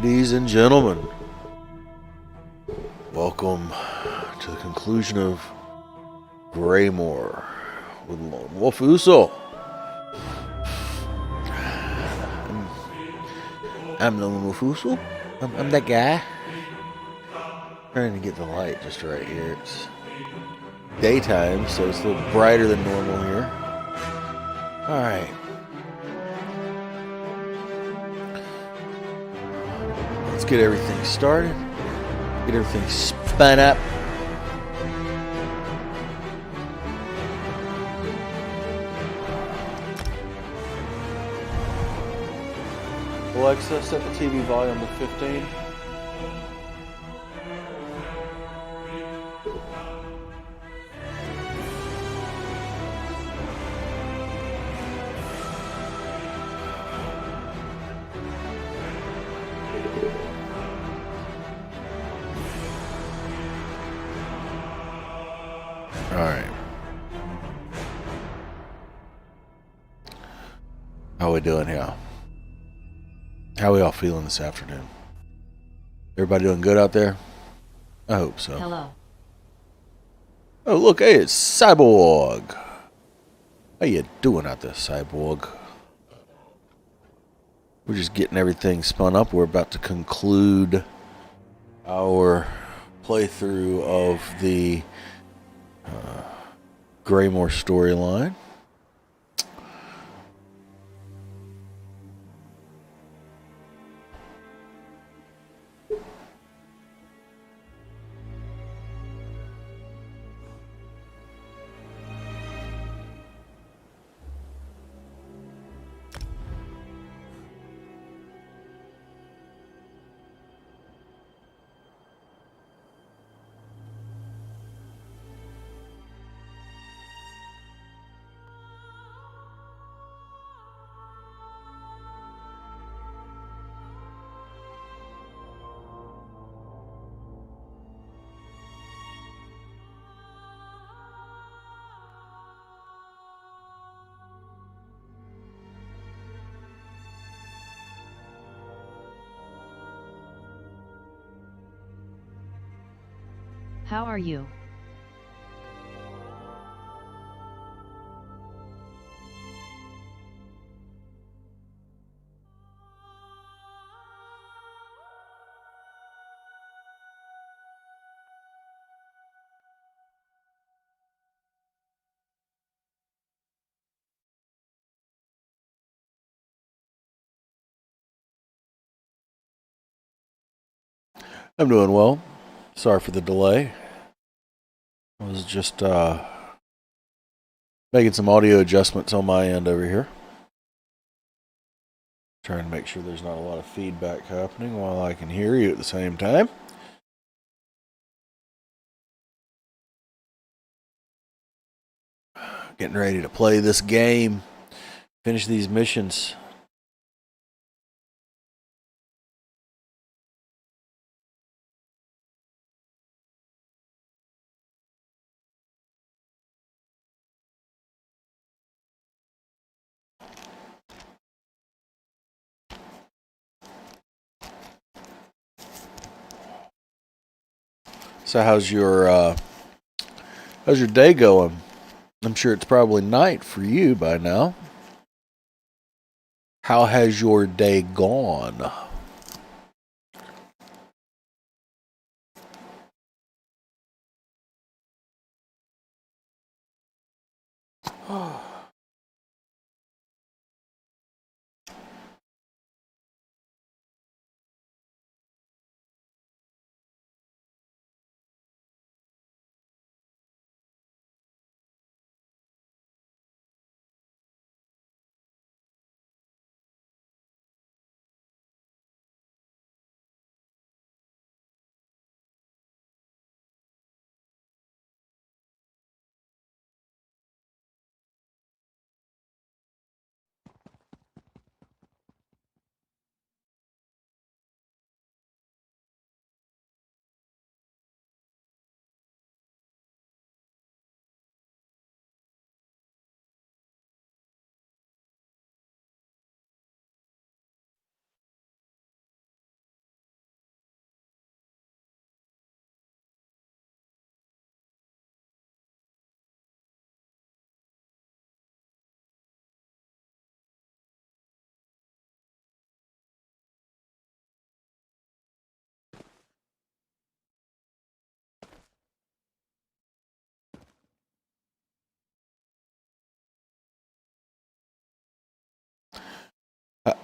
Ladies and gentlemen, welcome to the conclusion of Greymoor with Lone Wolf Uso. I'm Lone Wolf Uso. I'm that guy. Trying to get the light just right here. It's daytime, so it's a little brighter than normal here. Alright. Let's get everything started. Get everything spun up. Alexa, set the TV volume to 15. Alright. How we doing here? How we all feeling this afternoon? Everybody doing good out there? I hope so. Hello. Oh, look, hey, it's Cyborg. How you doing out there, Cyborg? We're just getting everything spun up. We're about to conclude our playthrough of the Greymoor storyline. How are you? I'm doing well. Sorry for the delay. I was just making some audio adjustments on my end over here. Trying to make sure there's not a lot of feedback happening while I can hear you at the same time. Getting ready to play this game. Finish these missions. So how's your day going? I'm sure it's probably night for you by now. How has your day gone?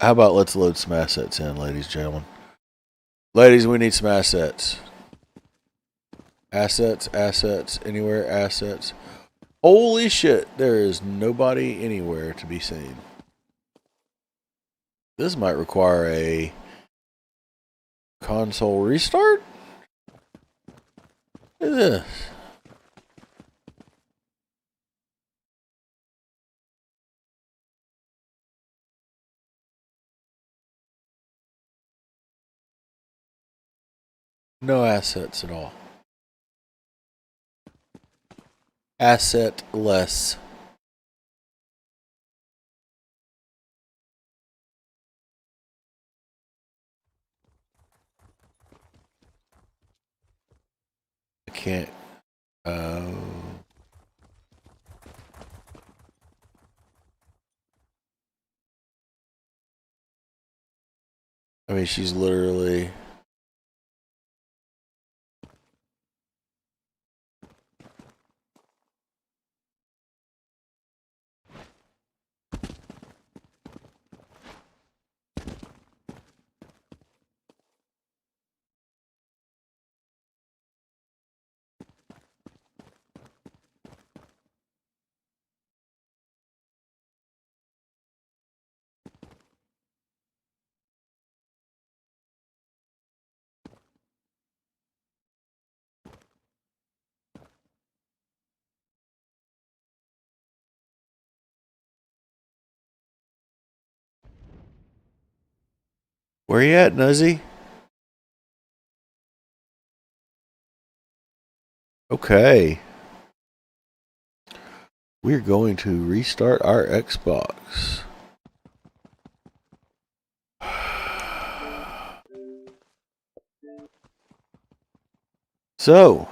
How about let's load some assets in, ladies and gentlemen. Ladies, we need some assets. Assets, anywhere, assets. Holy shit, there is nobody anywhere to be seen. This might require a console restart? Look at this. No assets at all. Asset-less. I can't. I mean, she's literally. Where you at, Nuzzy? Okay. We're going to restart our Xbox. So,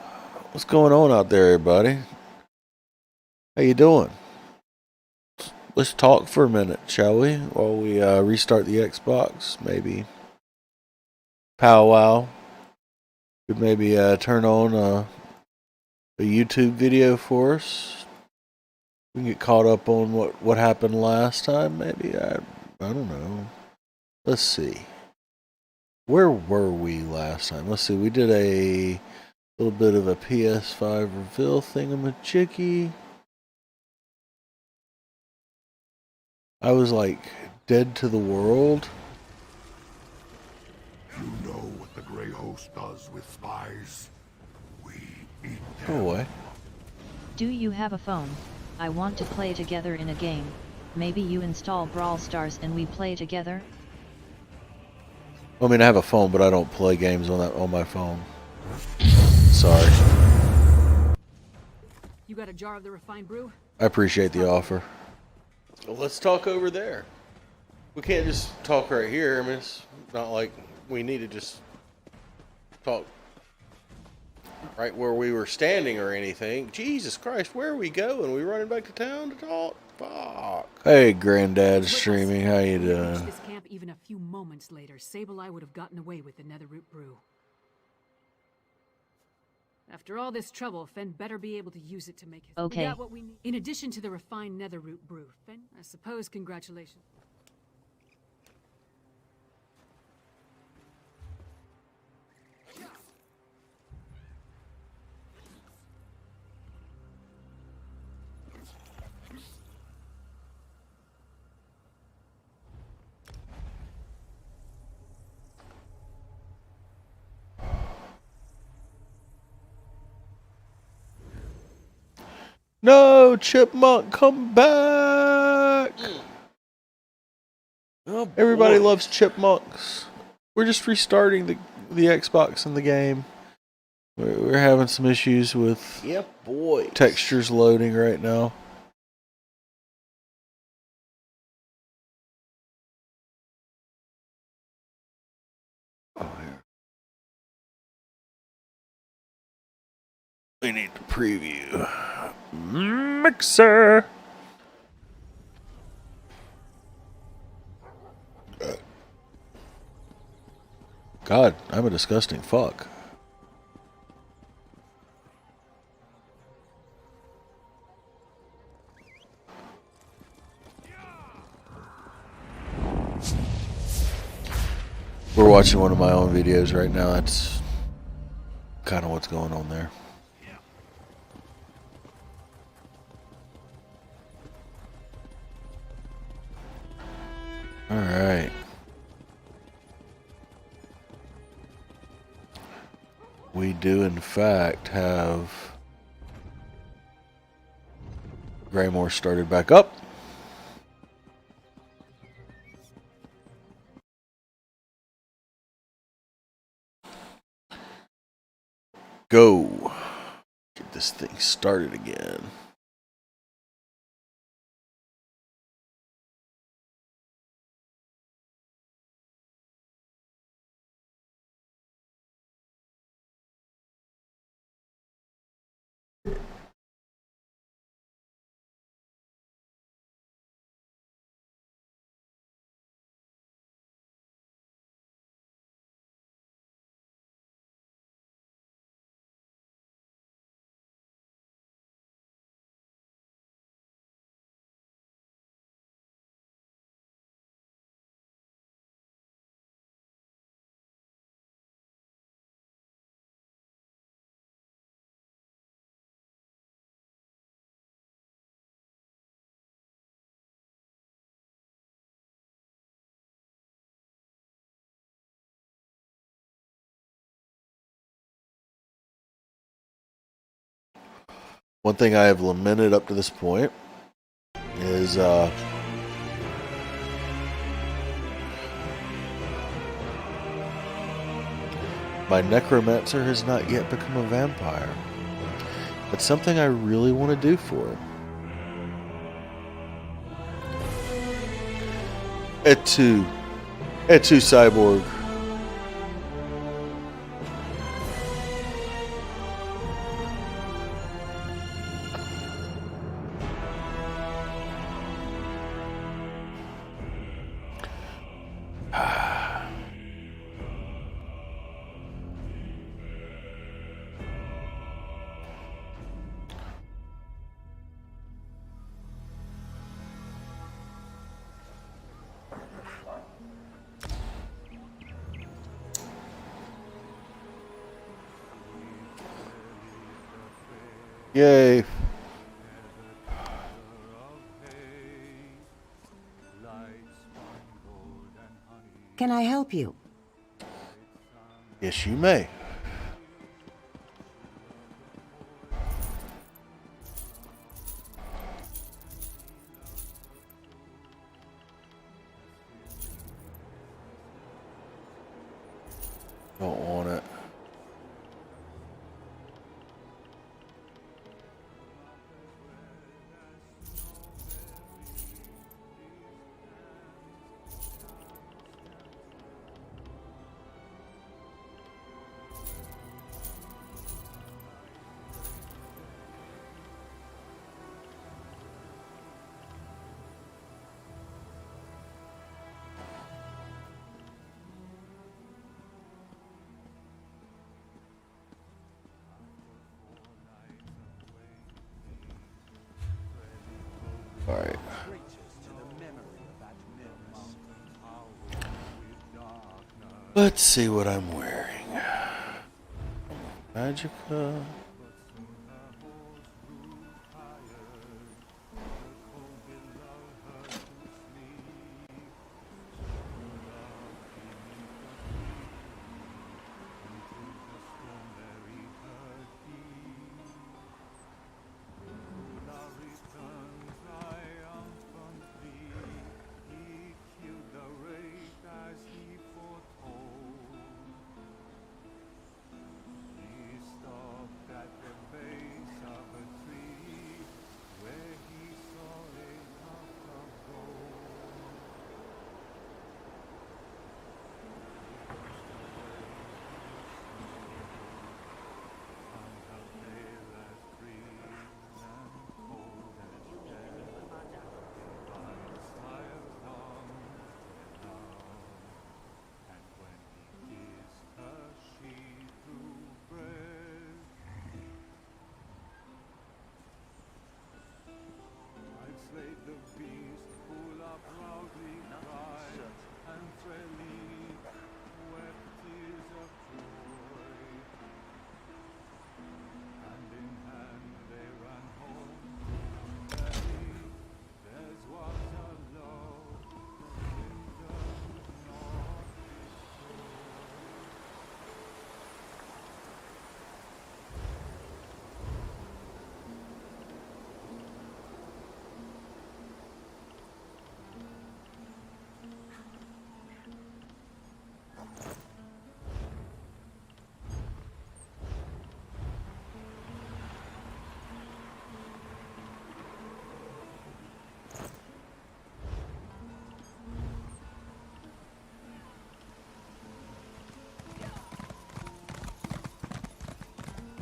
what's going on out there, everybody? How you doing? Let's talk for a minute, shall we? While we restart the Xbox, maybe powwow. Could maybe turn on a YouTube video for us. We can get caught up on what happened last time. Maybe I don't know. Let's see. Where were we last time? Let's see. We did a little bit of a PS5 reveal thingamajiggy. I was like dead to the world. You know what the Grey Host does with spies? We eat them. Go away. Do you have a phone? I want to play together in a game. Maybe you install Brawl Stars and we play together? I mean, I have a phone, but I don't play games on my phone. Sorry. You got a jar of the refined brew? I appreciate the offer. Well, let's talk over there. We can't just talk right here. I mean, it's not like we need to just talk right where we were standing or anything. Jesus Christ, where are we going? We running back to town to talk? Fuck. Hey, Granddad streaming. How you If we doing? reached this camp even a few moments later, Sableye would have gotten away with the Netherroot brew. After all this trouble, Fen better be able to use it to make his. Okay. We got what we need. In addition to the refined Netherroot brew, Fen, I suppose congratulations. No, Chipmunk, come back! Oh, Everybody boy. loves chipmunks. We're just restarting the Xbox and the game. We're having some issues with Yep, boy. textures loading right now. Oh, here. We need to preview. Mixer! God, I'm a disgusting fuck. we're watching one of my own videos right now. That's kind of what's going on there. All right. We do, in fact, have Greymoor started back up. Go. Get this thing started again. One thing I have lamented up to this point is my Necromancer has not yet become a vampire. That's something I really want to do for him. Et2 Cyborg. Yay. Can I help you? Yes, you may. Don't want it. All right. Let's see what I'm wearing. Magica.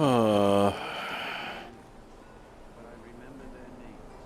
Uh, but I remember their names.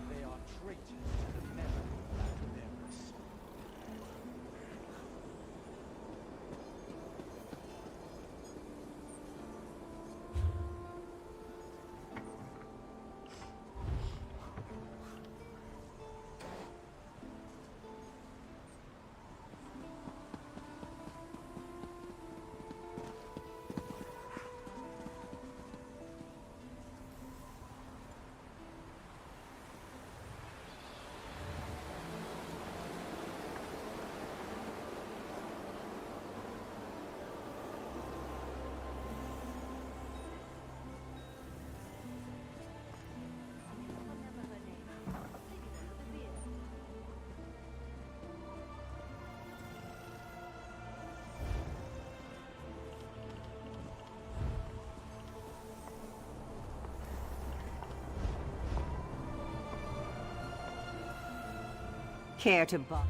They are traitors to the memory of their race. Care to buy?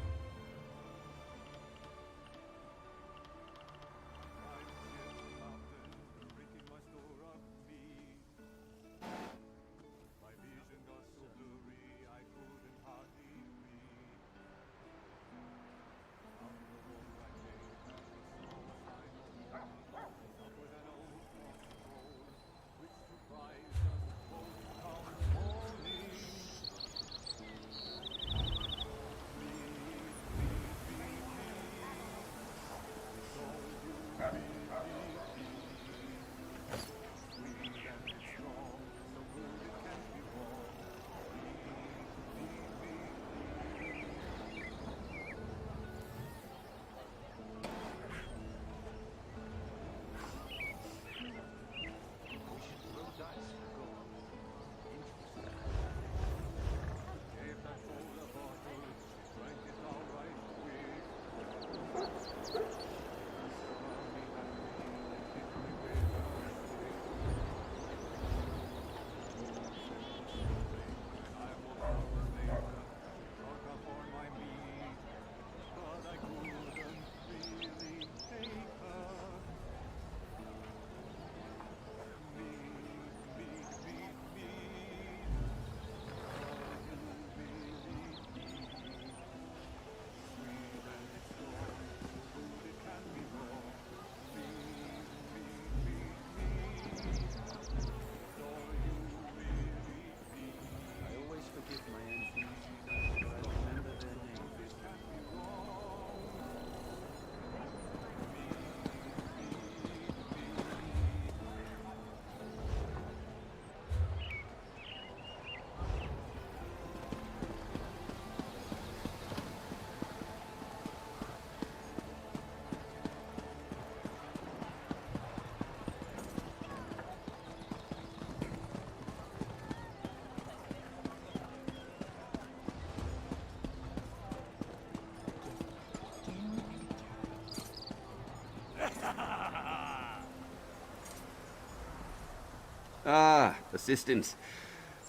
Ah, assistance.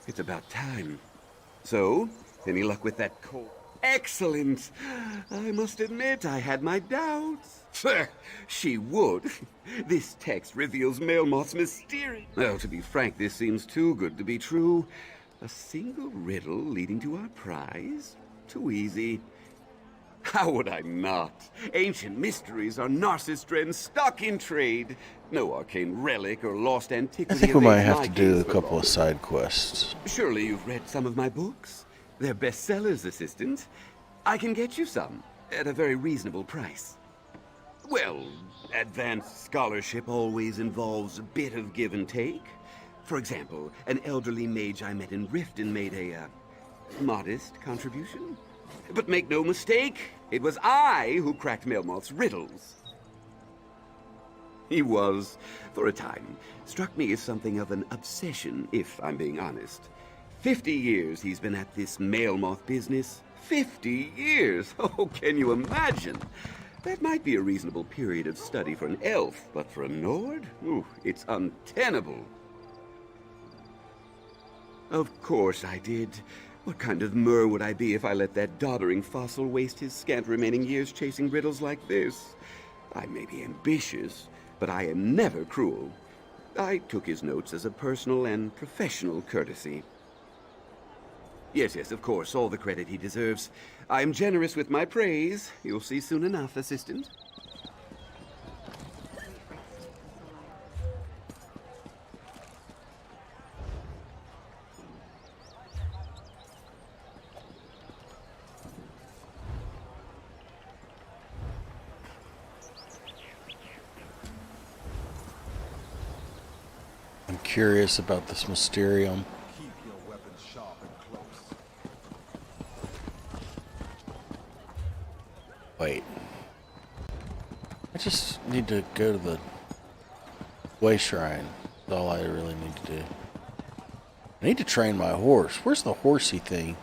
It's about time. So, any luck with that call? Excellent. I must admit I had my doubts. She would. This text reveals Melmoth's mysterious... Well, to be frank, this seems too good to be true. A single riddle leading to our prize? Too easy. How would I not? Ancient mysteries are Narcisstren's stock in trade. No arcane relic or lost I antiquity. think we might have my to do gaze a for couple long. of side quests. Surely you've read some of my books? They're bestsellers, Assistant. I can get you some, at a very reasonable price. Well, advanced scholarship always involves a bit of give and take. For example, an elderly mage I met in Riften made a, modest contribution. But make no mistake, it was I who cracked Melmoth's riddles. He was, for a time, struck me as something of an obsession, if I'm being honest. 50 years he's been at this Melmoth business. 50 years! Oh, can you imagine? That might be a reasonable period of study for an elf, but for a Nord? Ooh, it's untenable. Of course I did. What kind of Mer would I be if I let that doddering fossil waste his scant remaining years chasing riddles like this? I may be ambitious, but I am never cruel. I took his notes as a personal and professional courtesy. Yes, of course, all the credit he deserves. I am generous with my praise. You'll see soon enough, Assistant. I'm curious about this Mysterium. Keep your weapons sharp and close. Wait. I just need to go to the Way Shrine. That's all I really need to do. I need to train my horse. Where's the horsey thing?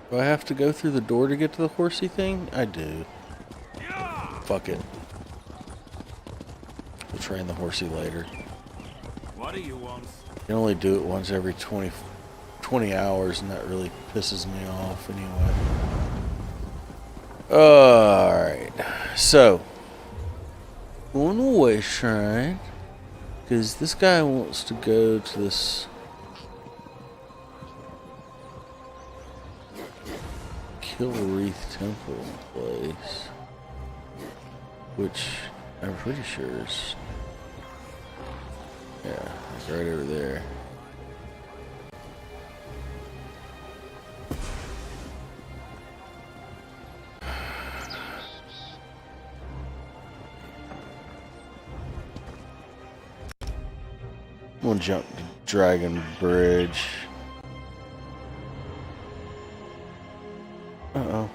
Do I have to go through the door to get to the horsey thing? I do. Fuck it. We'll train the horsey later. What do you want? You can only do it once every 20 hours, and that really pisses me off anyway. Alright. So, going to the Way Shrine, because this guy wants to go to this Kilreath Temple place, which I'm pretty sure is, yeah, it's right over there. I'm gonna jump to Dragon Bridge. Uh-oh.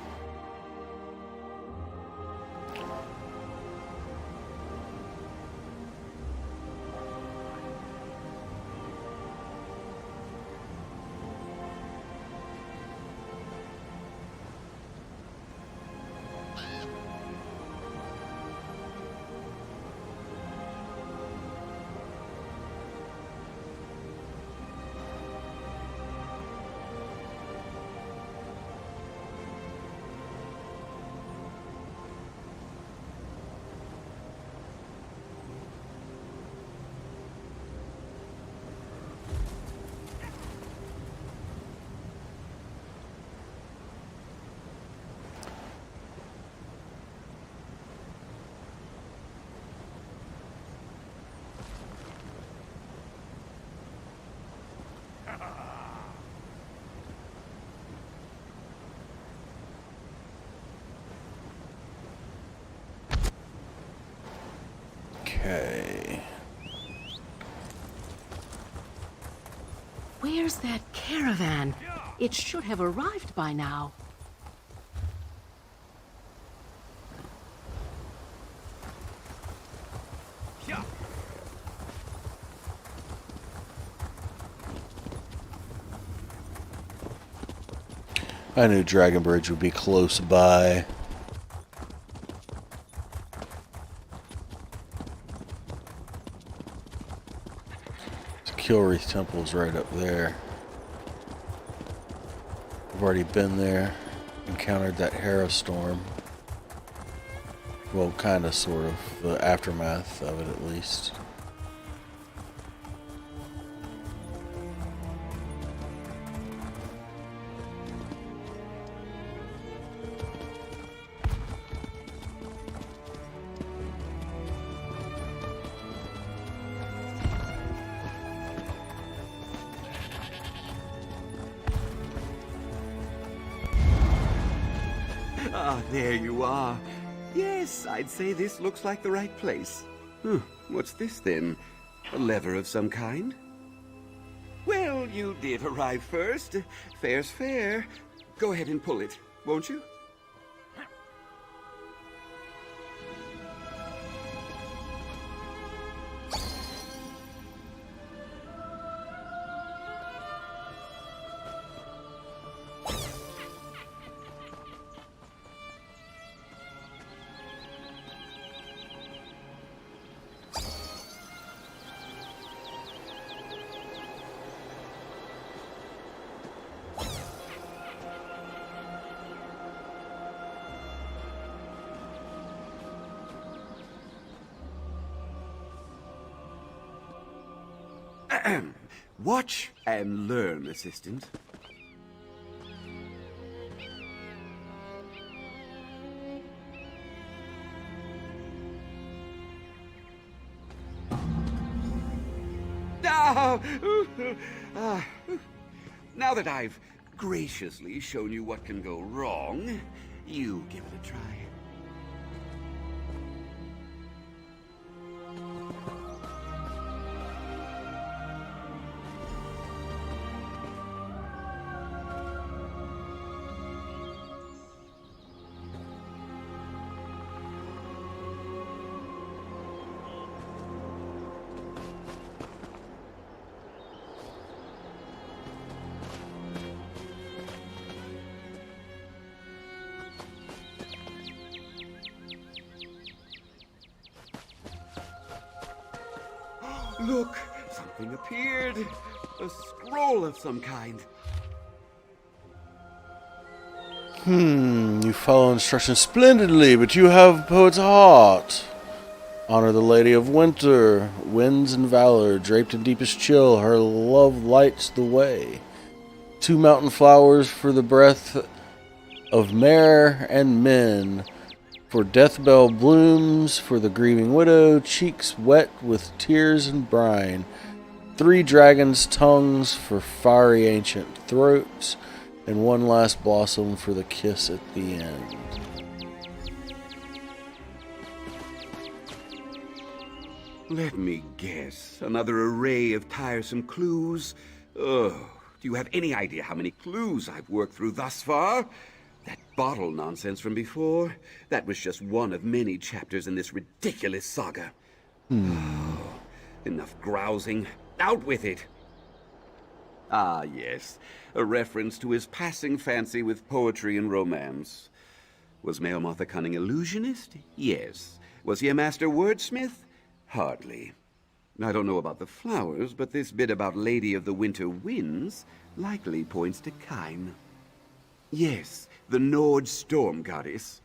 Okay. Where's that caravan? It should have arrived by now. I knew Dragon Bridge would be close by. Kilreath Temple's right up there. I've already been there, encountered that Hera storm. Well, kind of, sort of, the aftermath of it at least. Ah, there you are. Yes, I'd say this looks like the right place. What's this then? A lever of some kind? Well, you did arrive first. Fair's fair. Go ahead and pull it, won't you? Watch and learn, assistant. Now that I've graciously shown you what can go wrong, you give it a try. Look, something appeared. A scroll of some kind. You follow instructions splendidly, but you have poet's heart. Honor the Lady of Winter, winds and valor, draped in deepest chill, her love lights the way. 2 mountain flowers for the breath of mare and men, for death bell blooms, for the grieving widow, cheeks wet with tears and brine. 3 dragons' tongues for fiery ancient throats, and 1 last blossom for the kiss at the end. Let me guess. Another array of tiresome clues. Do you have any idea how many clues I've worked through thus far? That bottle nonsense from before, that was just one of many chapters in this ridiculous saga. Enough grousing. Out with it! Ah, yes. A reference to his passing fancy with poetry and romance. Was Maelmoth a cunning illusionist? Yes. Was he a master wordsmith? Hardly. I don't know about the flowers, but this bit about Lady of the Winter Winds likely points to Kine. Yes, the Nord storm goddess.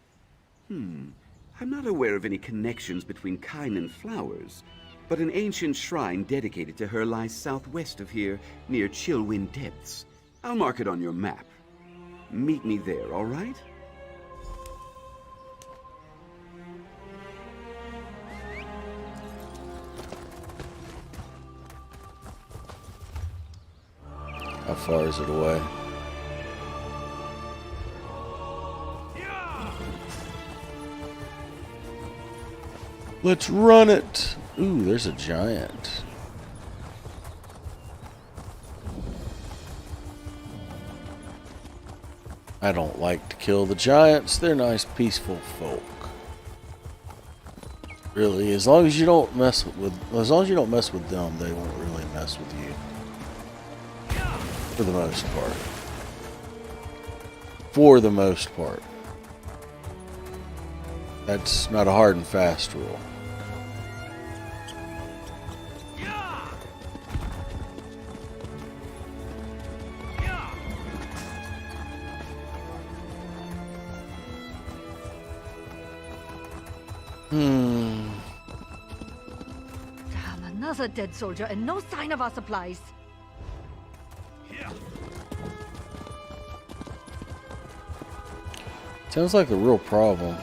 I'm not aware of any connections between Kine and flowers, but an ancient shrine dedicated to her lies southwest of here, near Chillwind Depths. I'll mark it on your map. Meet me there, all right? How far is it away? Let's run it! Ooh, there's a giant. I don't like to kill the giants. They're nice, peaceful folk. Really, as long as you don't mess with them, they won't really mess with you. For the most part. For the most part. That's not a hard and fast rule. Hmm. Damn, another dead soldier and no sign of our supplies. Sounds like the real problem.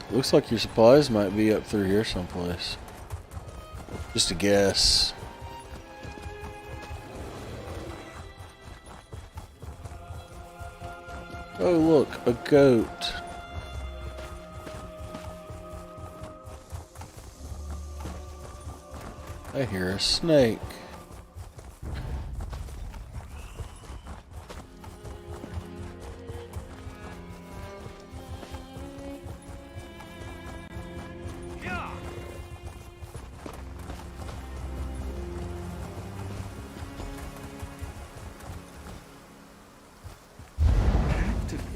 Looks like your supplies might be up through here someplace. Just a guess. Oh look, a goat. I hear a snake.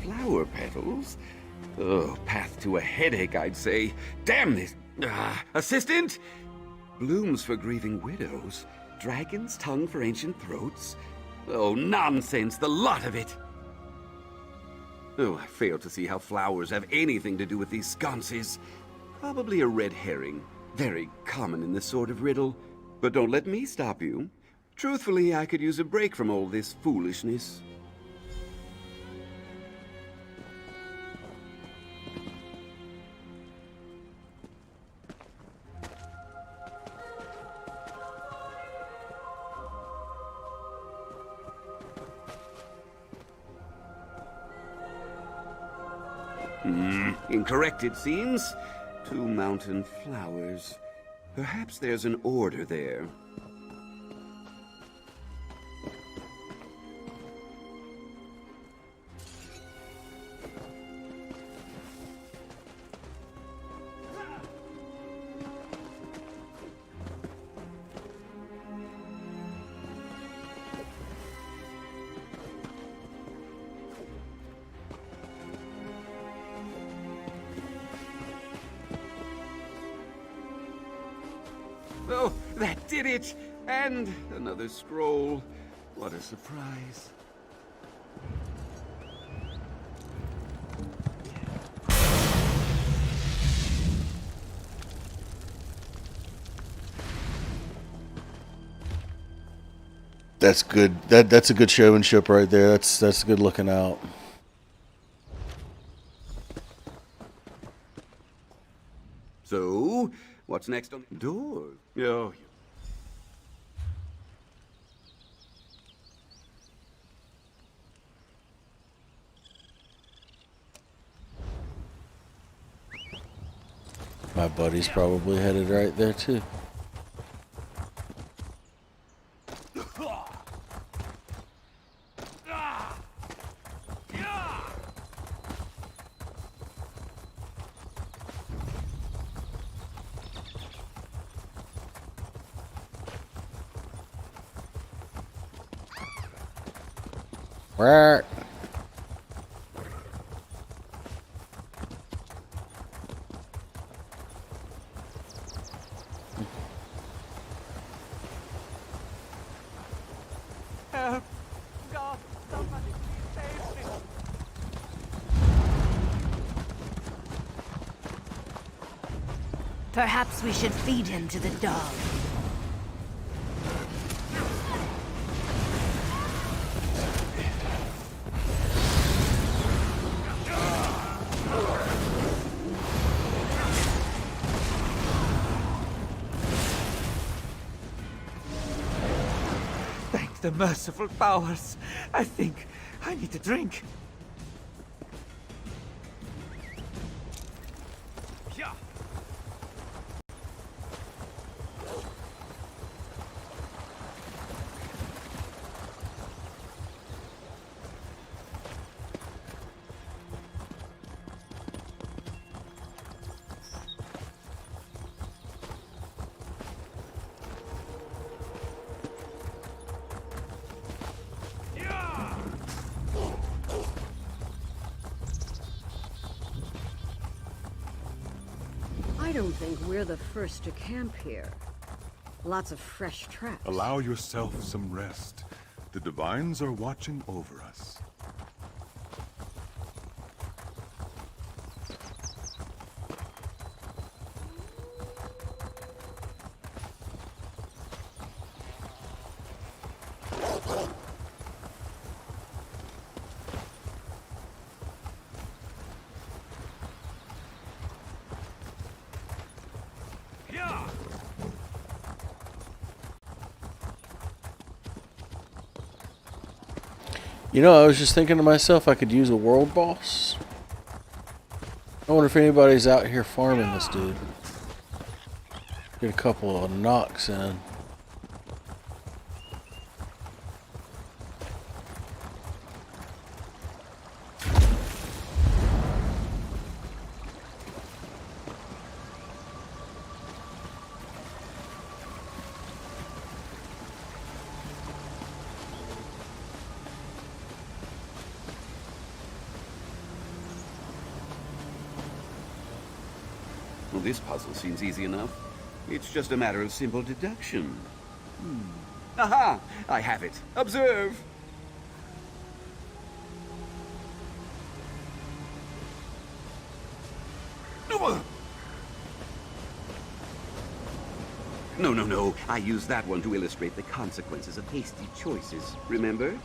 Flower petals? Oh, path to a headache, I'd say. Damn this. Assistant? Blooms for grieving widows. Dragon's tongue for ancient throats. Oh, nonsense, the lot of it. Oh, I fail to see how flowers have anything to do with these sconces. Probably a red herring. Very common in this sort of riddle. But don't let me stop you. Truthfully, I could use a break from all this foolishness. Incorrect, it seems. 2 mountain flowers. Perhaps there's an order there. Oh, that did it! And another scroll. What a surprise. That's good. That's a good showmanship right there. That's good looking out. So, what's next on the door? Oh, My buddy's probably headed right there too. Where? Help! God, somebody please save me! Perhaps we should feed him to the dog. Thank the merciful powers. I think I need a drink. I don't think we're the first to camp here. Lots of fresh traps. Allow yourself some rest. The divines are watching over us. You know, I was just thinking to myself I could use a world boss. I wonder if anybody's out here farming this dude. Get a couple of knocks in. Well, this puzzle seems easy enough. It's just a matter of simple deduction. Aha! I have it. Observe! No. I used that one to illustrate the consequences of hasty choices, remember?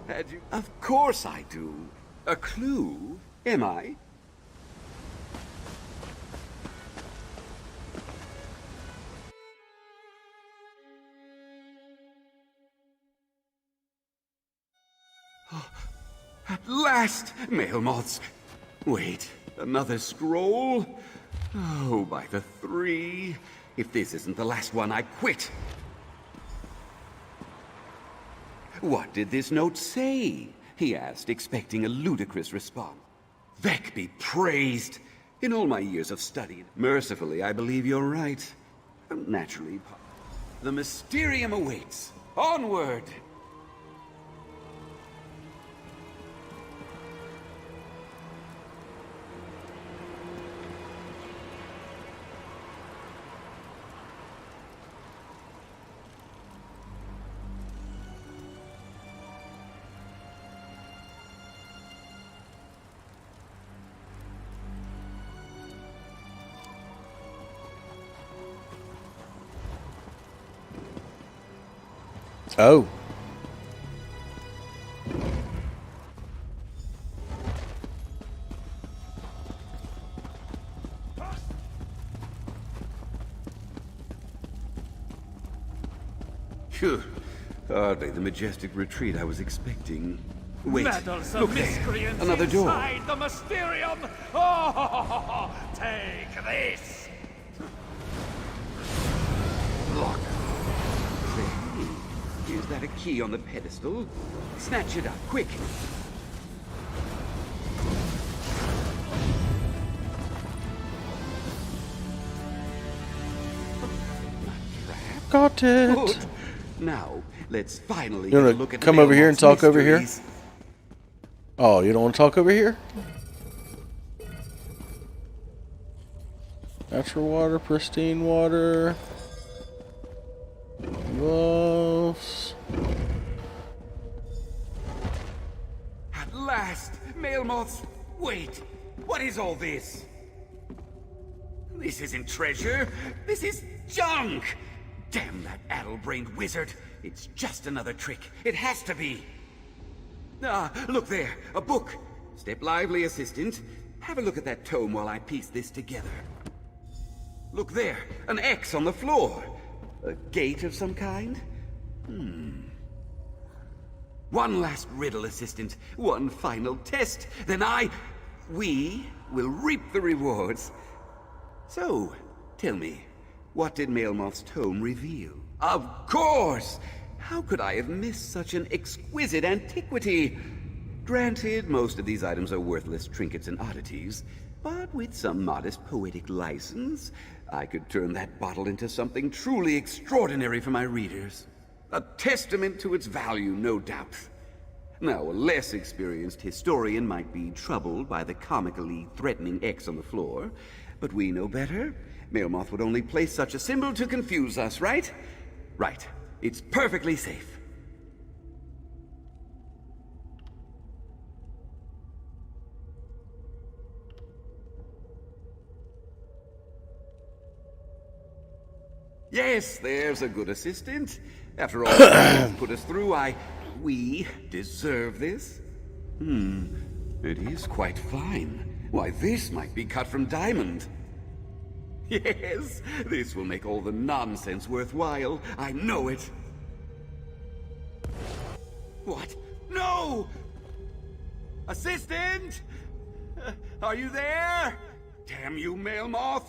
Had you? Of course I do. A clue? Am I? At last, male moths. Wait, another scroll? Oh, by the 3. If this isn't the last one, I quit. What did this note say? He asked, expecting a ludicrous response. Vec be praised! In all my years of study, mercifully, I believe you're right. Naturally, the mysterium awaits. Onward! Oh. Phew. Hardly the majestic retreat I was expecting. Wait, Medals of look there. miscreants Another door. inside the Mysterium! Oh, take this! Lock. Is that a key on the pedestal? Snatch it up, quick! Got it. Good. Now, let's finally You wanna get a look at come the over here and mailbox talk over here? mysteries. Oh, you don't want to talk over here? Natural water, pristine water. Wolves. At last! Male moths! Wait! What is all this? This isn't treasure! This is junk! Damn that addle-brained wizard! It's just another trick. It has to be! Ah, look there! A book! Step lively, assistant. Have a look at that tome while I piece this together. Look there! An X on the floor! A gate of some kind? One last riddle, assistant. One final test. Then we will reap the rewards. So, tell me, what did Mailmoth's tome reveal? Of course! How could I have missed such an exquisite antiquity? Granted, most of these items are worthless trinkets and oddities, But with some modest poetic license, I could turn that bottle into something truly extraordinary for my readers. A testament to its value, no doubt. Now, a less experienced historian might be troubled by the comically threatening X on the floor, but we know better. Mailmoth would only place such a symbol to confuse us, right? Right. It's perfectly safe. Yes, there's a good assistant. After all you put us through, we deserve this. It is quite fine. Why, this might be cut from diamond. Yes, this will make all the nonsense worthwhile. I know it. What? No! Assistant! Are you there? Damn you, Mailmoth!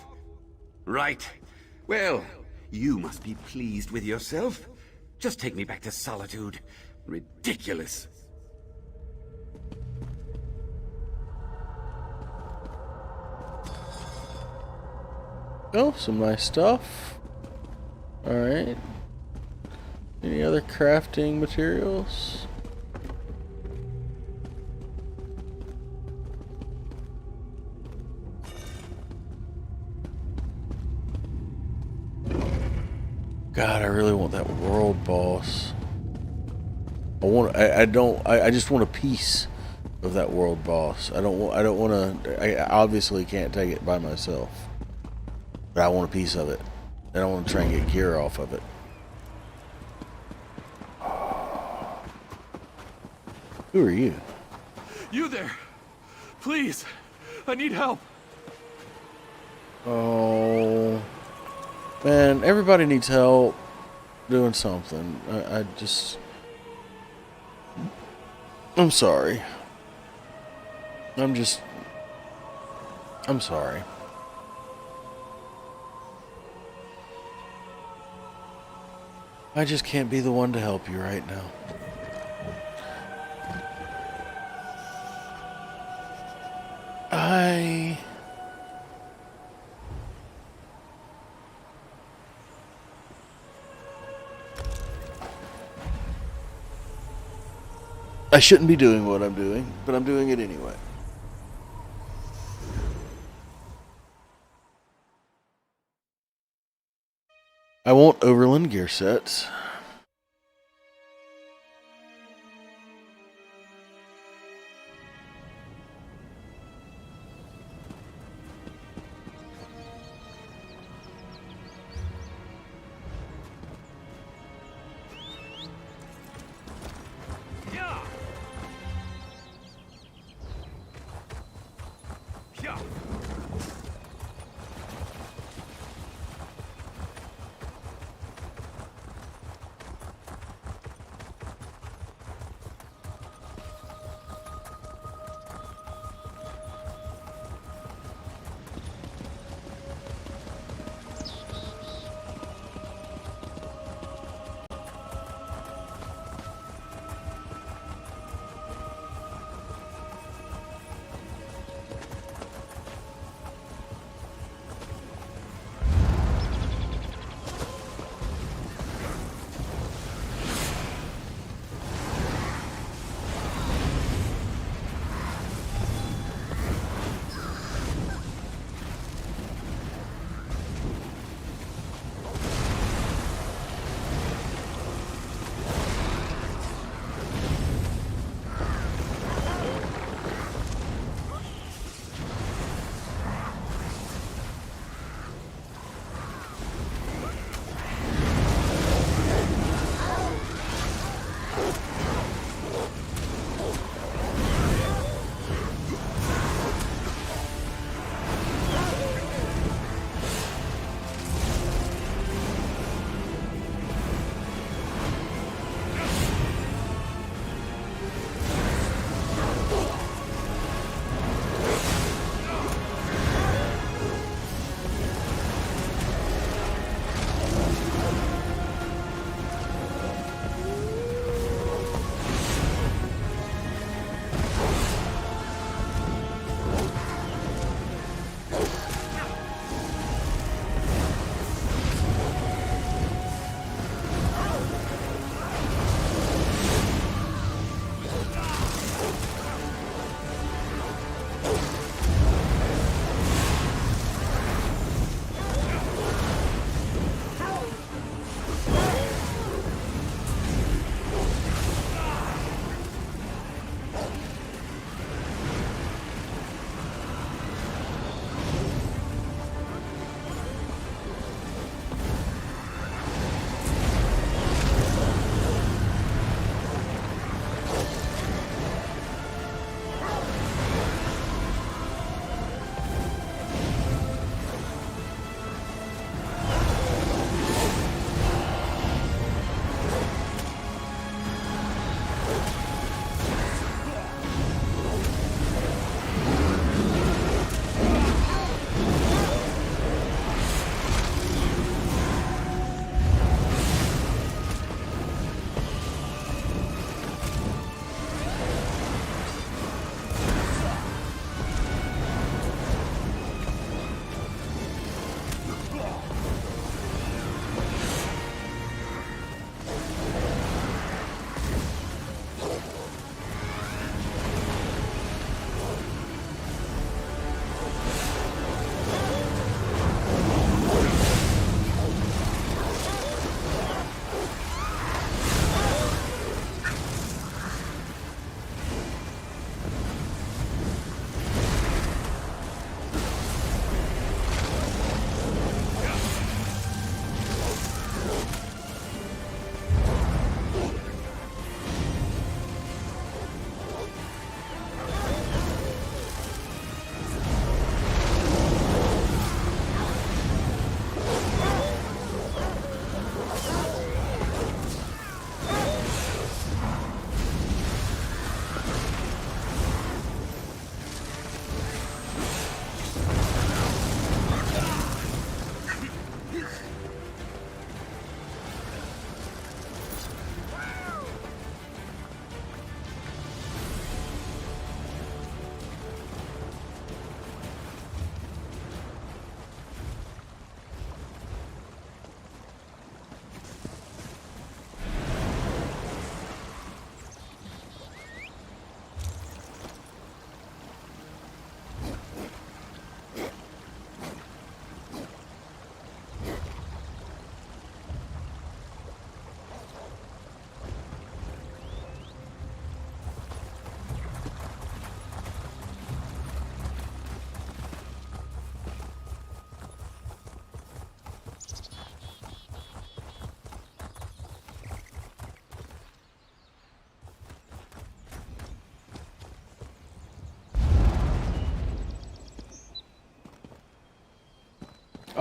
Right. Well, you must be pleased with yourself. Just take me back to solitude. Ridiculous. Oh, some nice stuff. Alright. Any other crafting materials? God, I really want that world boss. I just want a piece of that world boss. I obviously can't take it by myself. But I want a piece of it. And I want to try and get gear off of it. Who are you? You there! Please! I need help! Oh, man, everybody needs help doing something. I'm sorry. I'm sorry. I just can't be the one to help you right now. I shouldn't be doing what I'm doing, but I'm doing it anyway. I want overland gear sets.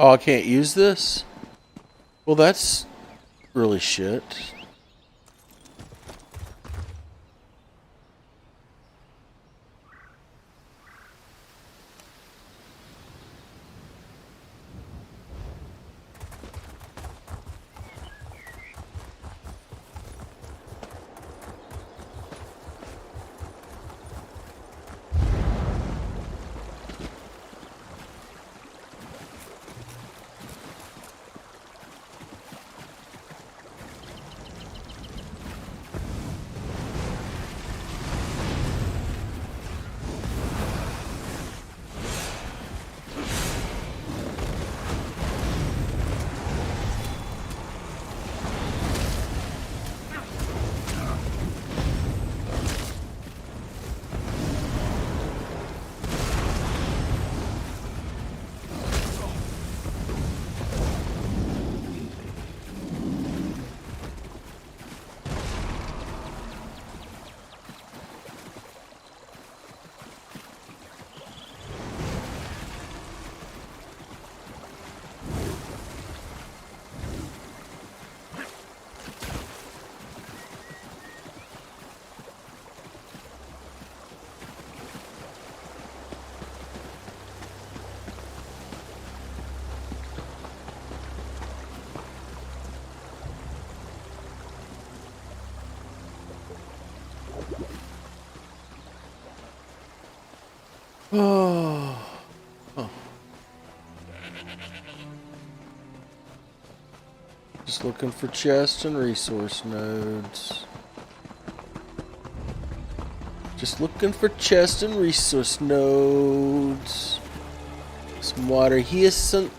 Oh, I can't use this? Well, that's really shit. Oh. Oh. Just looking for chests and resource nodes. Just looking for chests and resource nodes. Some water hyacinth.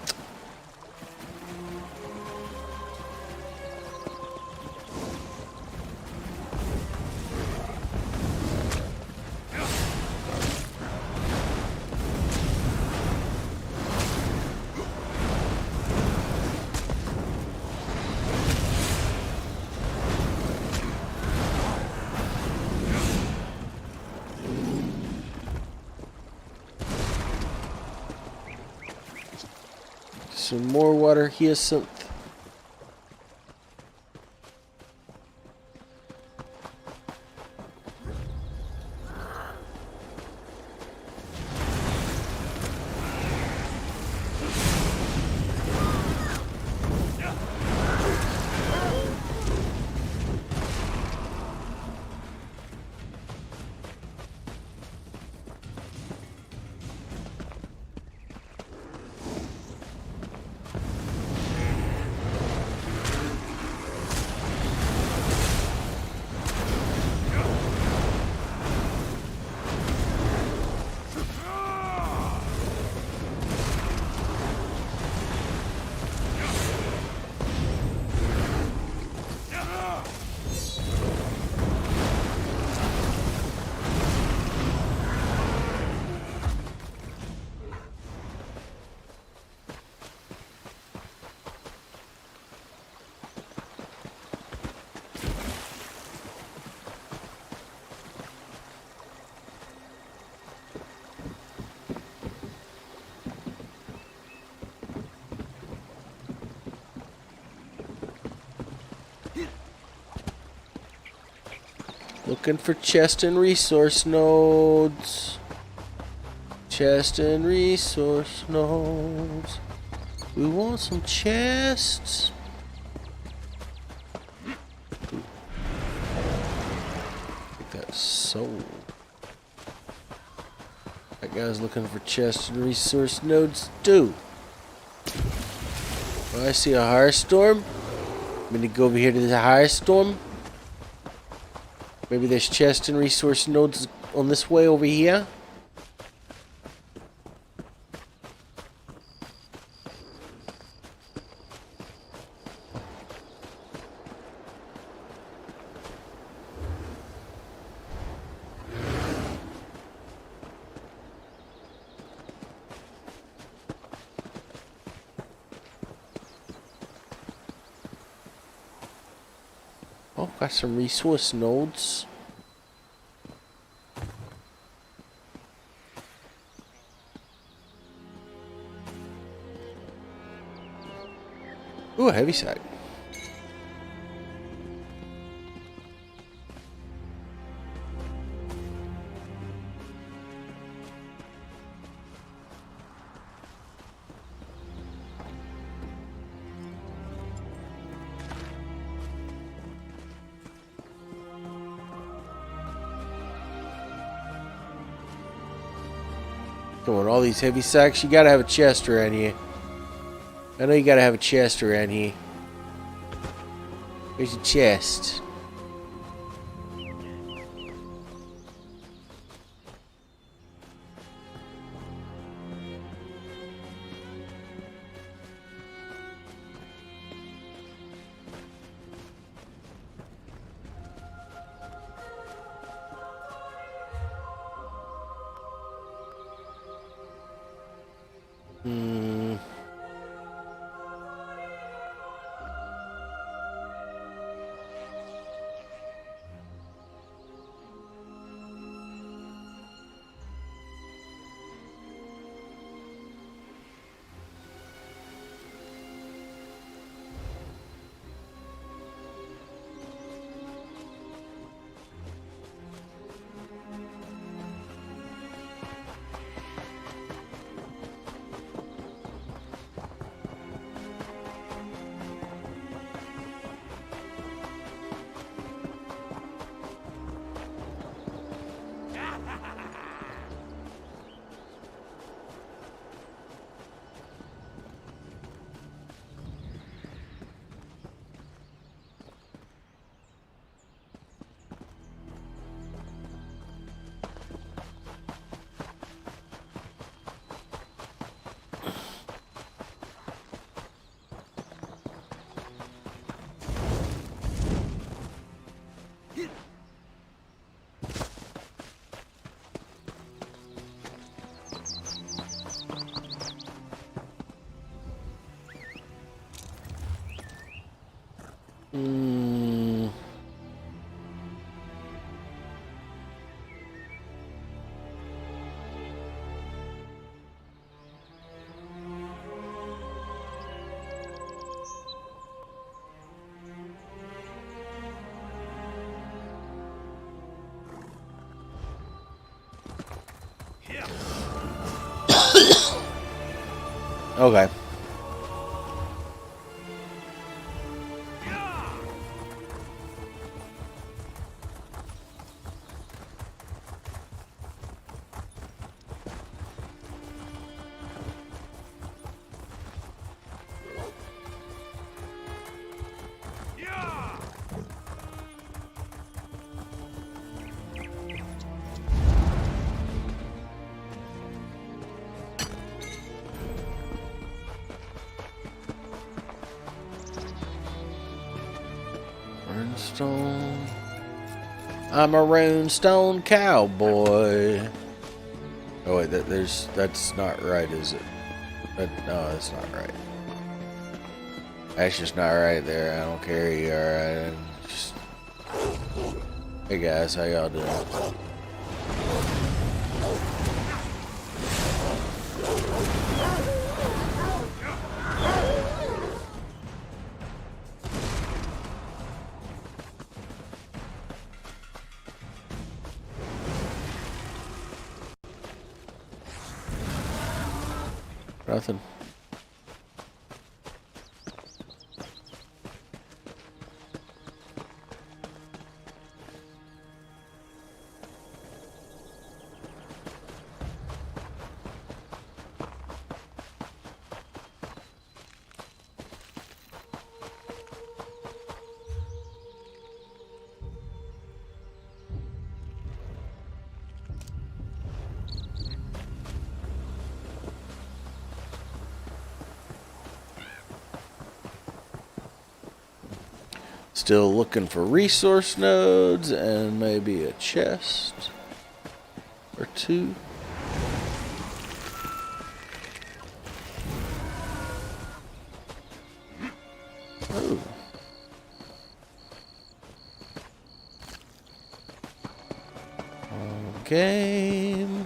Some more water hyacinth. Looking for chest and resource nodes. Chest and resource nodes. We want some chests. That's sold. That guy's looking for chest and resource nodes too. Oh, I see a Hirestorm. I'm gonna go over here to the Hirestorm. Maybe there's chest and resource nodes on this way over here. Oh, got some resource nodes. Ooh, a heavy sack. Come on, all these heavy sacks. You gotta have a chest around here. I know you gotta have a chest around here. Where's your chest? Okay. Runestone. I'm a runestone cowboy. Oh wait, that's not right, is it? No, that's not right. That's just not right there. I don't care. You alright? Just... Hey guys, how y'all doing? Nothing. Still looking for resource nodes and maybe a chest or two. Oh. Game.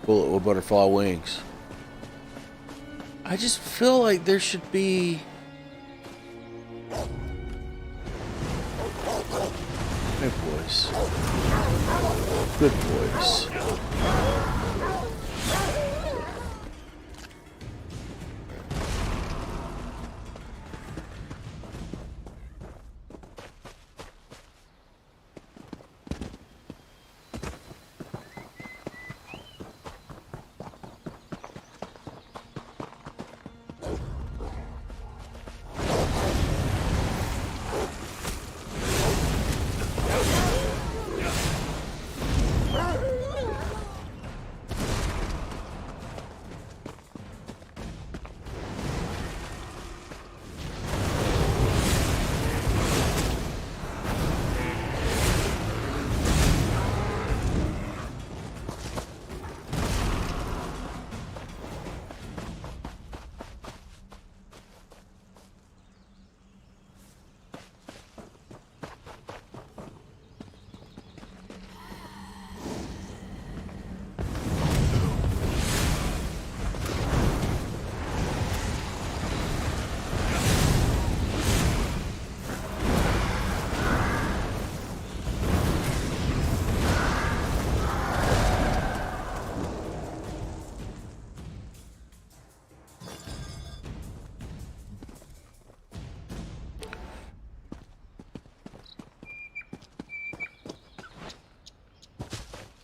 Bullet with butterfly wings. I just feel like there should be... Good boys. Good boys.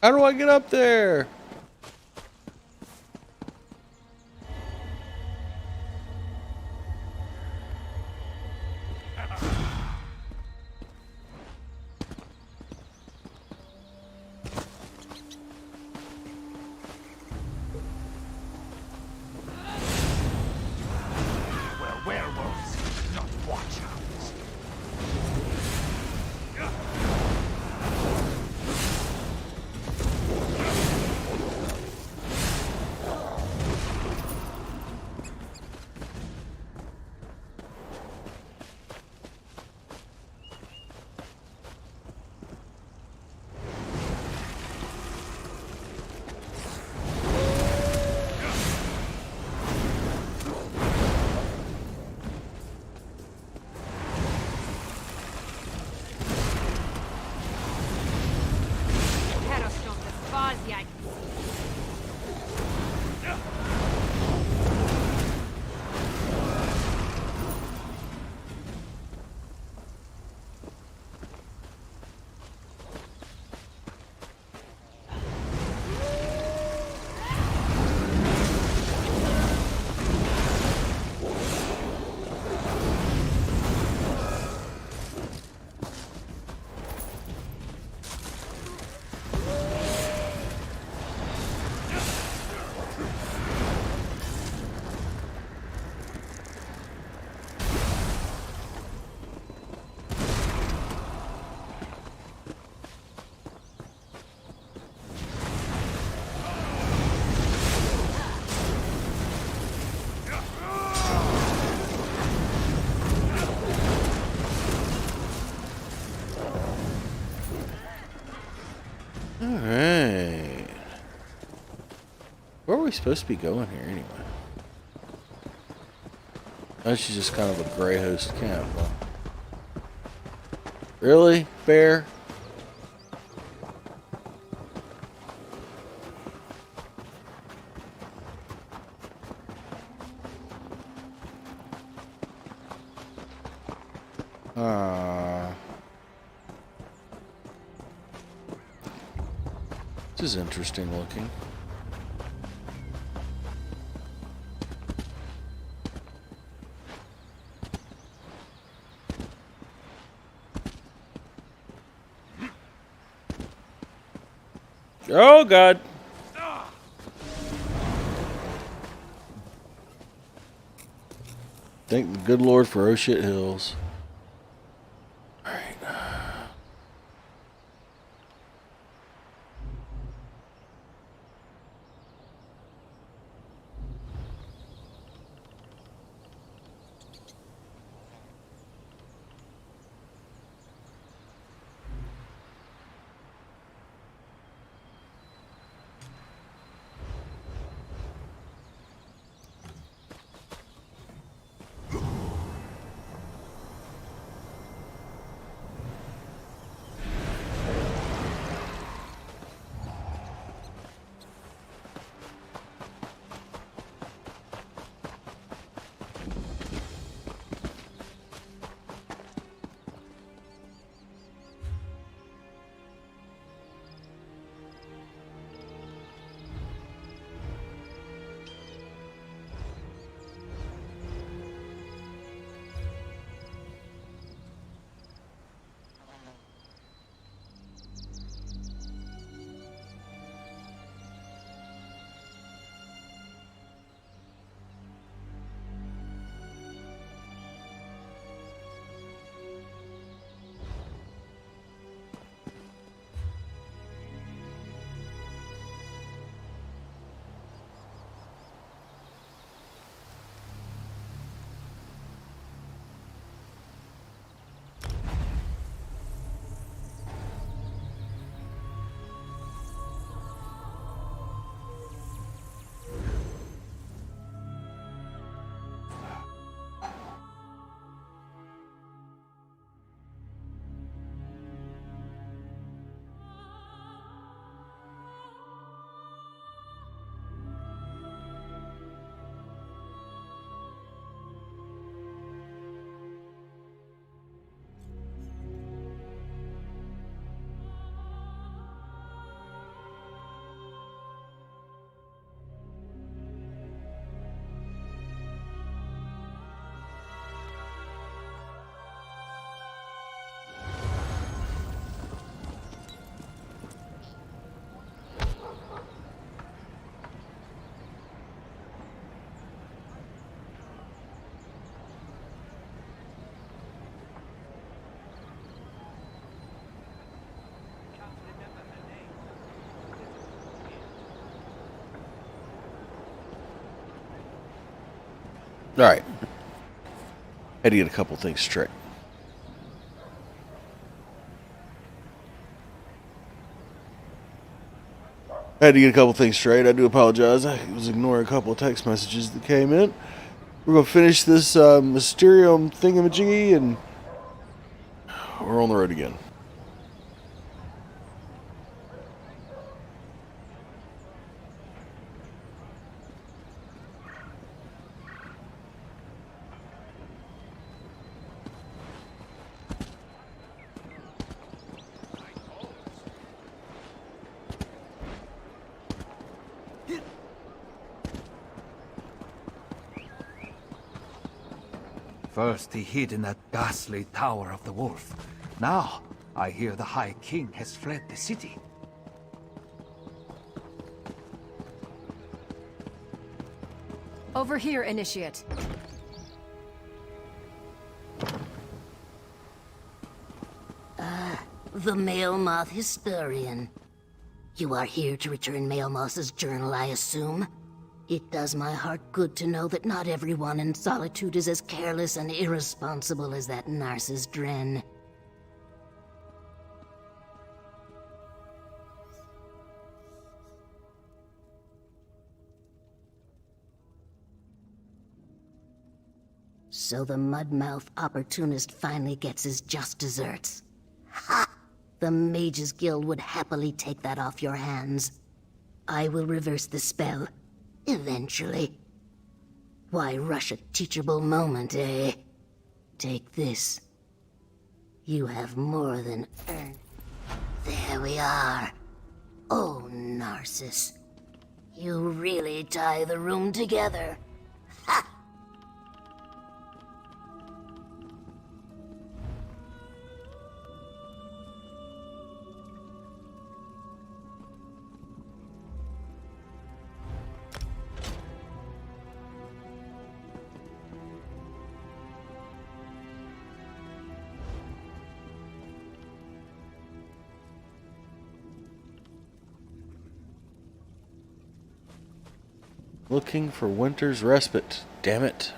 How do I get up there? We're werewolves, not watchhounds. Alright. Where are we supposed to be going here anyway? This is just kind of a gray host camp, huh? Really? Bear? This is interesting looking. Oh God. Thank the good Lord for oh shit hills. Alright. Alright. Had to get a couple things straight. I do apologize. I was ignoring a couple of text messages that came in. We're going to finish this Mysterium thingamajiggy, and we're on the road again. First he hid in that ghastly Tower of the Wolf. Now, I hear the High King has fled the city. Over here, Initiate. The Male Moth Historian. You are here to return Male Moth's journal, I assume? It does my heart good to know that not everyone in Solitude is as careless and irresponsible as that Narcissus Dren. So the mudmouth opportunist finally gets his just desserts. Ha! The Mages Guild would happily take that off your hands. I will reverse the spell. Eventually. Why rush a teachable moment, eh? Take this. You have more than earned. There we are. Oh, Narcissus. You really tie the room together. Ha! Looking for winter's respite. Damn it.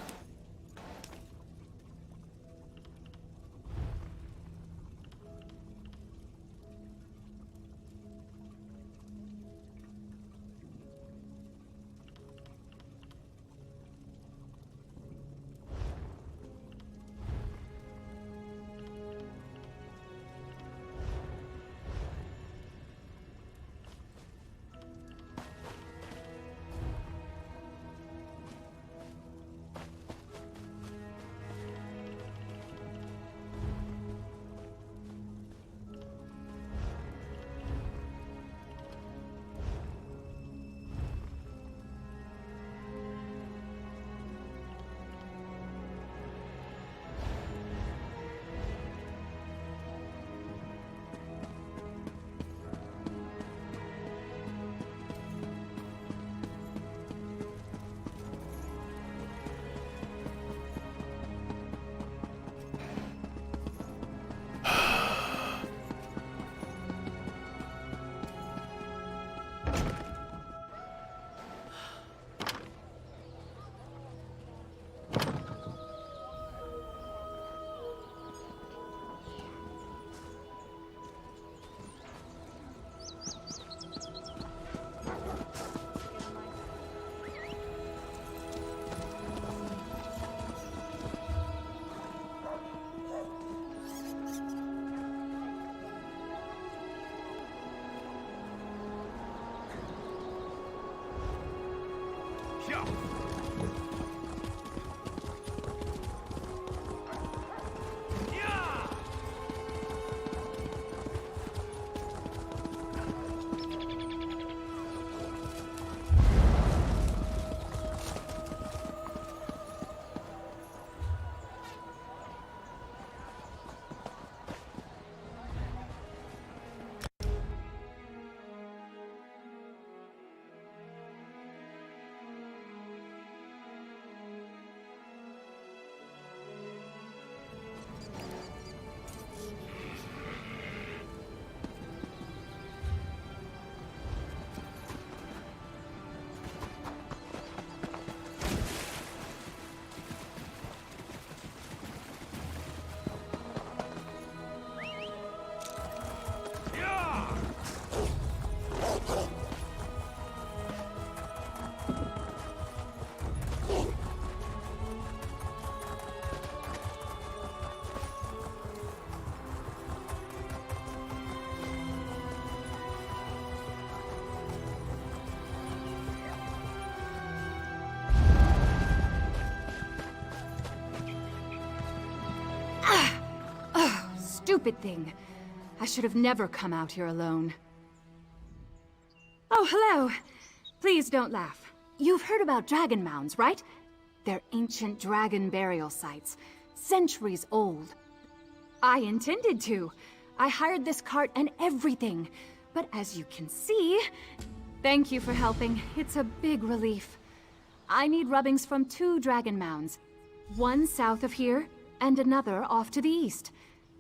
stupid thing. I should have never come out here alone. Oh, hello. Please don't laugh. You've heard about dragon mounds, right? They're ancient dragon burial sites, centuries old. I intended to. I hired this cart and everything. But as you can see... Thank you for helping. It's a big relief. I need rubbings from 2 dragon mounds. One south of here, and another off to the east.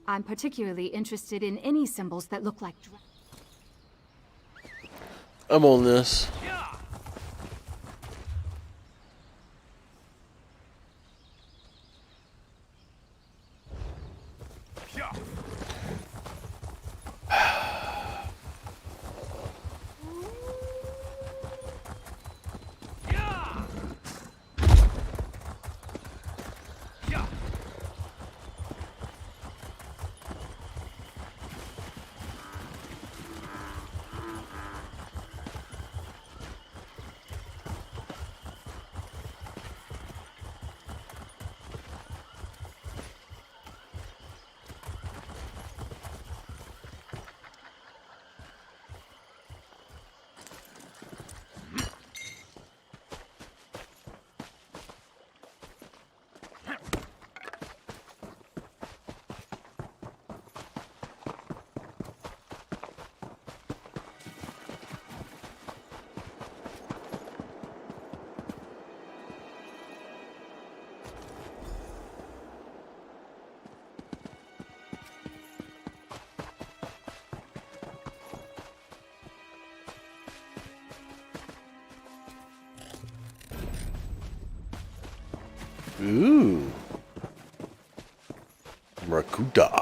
I'm particularly interested in any symbols that look like I'm on this. Ooh. Rakuta.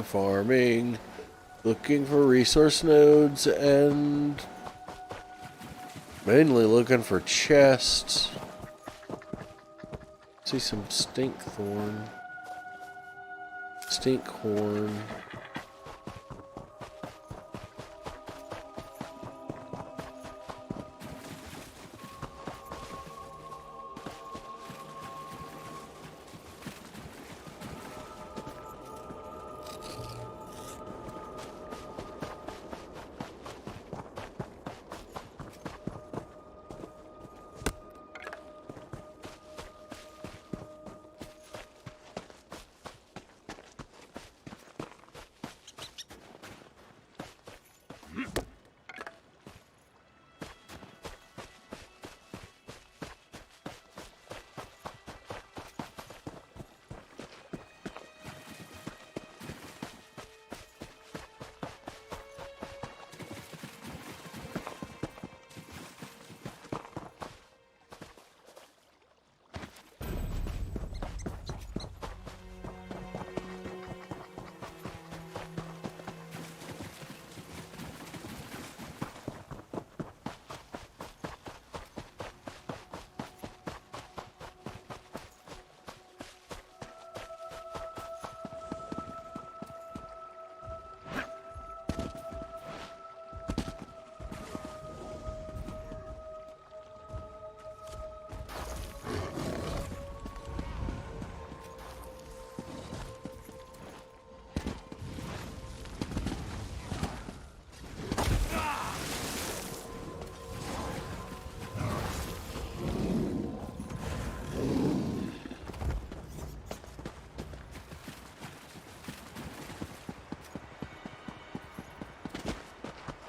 Farming. Looking for resource nodes and mainly looking for chests. See some stinkhorn.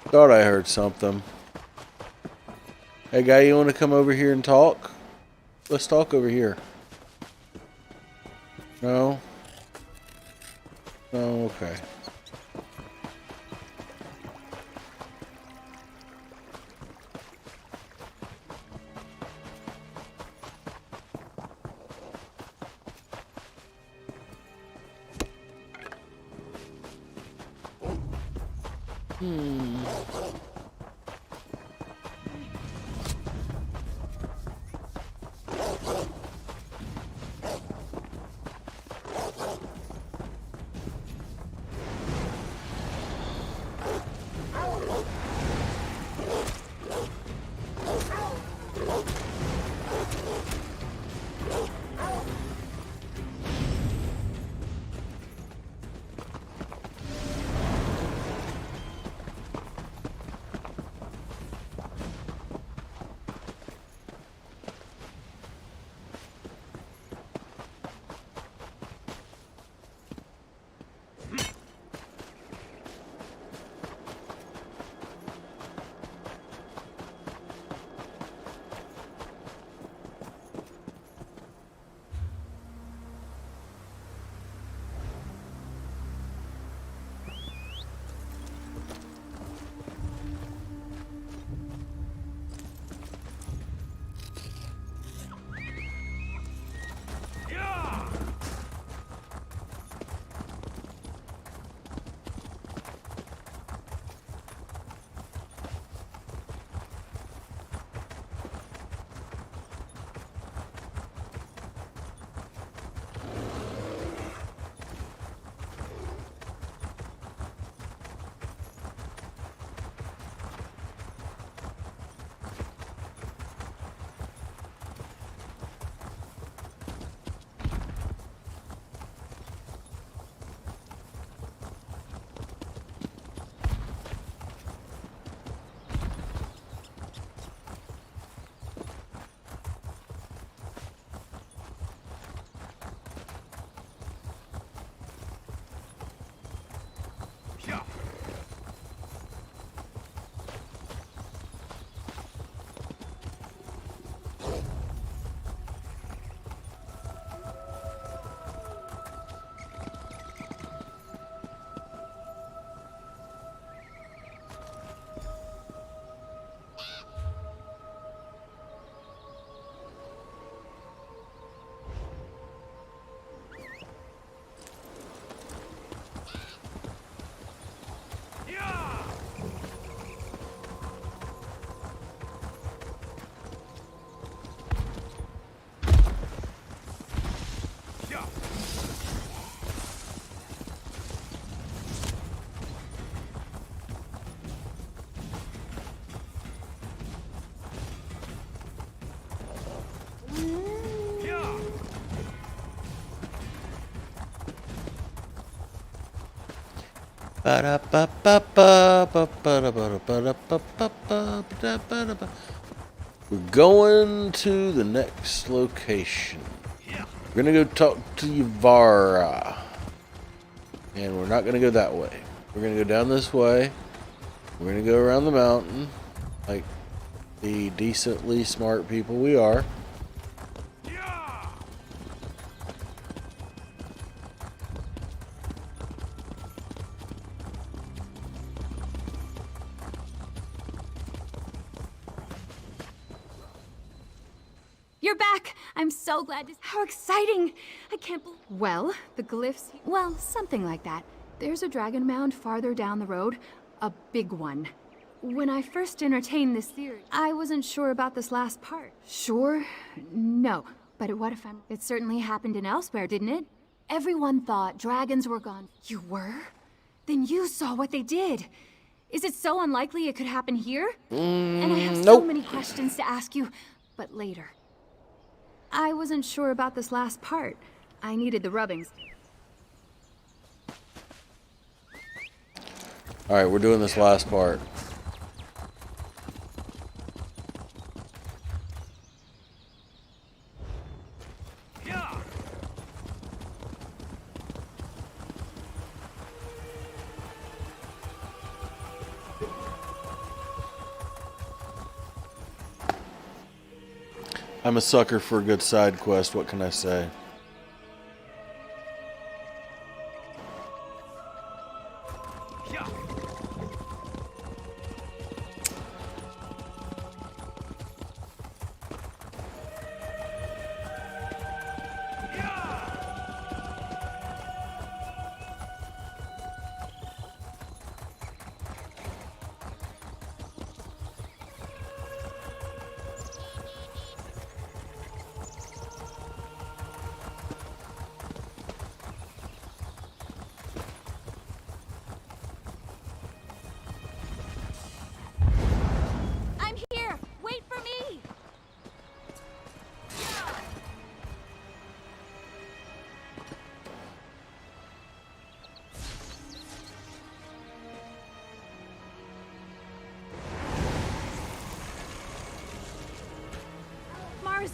Thought I heard something. Hey guy, you want to come over here and talk? Let's talk over here. No? No, okay. We're going to the next location. We're gonna go talk to Yvara. And we're not gonna go that way. We're gonna go down this way. We're gonna go around the mountain, like the decently smart people we are. You're back! I'm so glad to... How exciting! I can't believe... Well, the glyphs... Well, something like that. There's a dragon mound farther down the road. A big one. When I first entertained this theory, I wasn't sure about this last part. Sure? No. But what if I'm... It certainly happened in elsewhere, didn't it? Everyone thought dragons were gone. You were? Then you saw what they did. Is it so unlikely it could happen here? And I have so many questions to ask you, but later. I wasn't sure about this last part. I needed the rubbings. Alright, we're doing this last part. I'm a sucker for a good side quest, what can I say?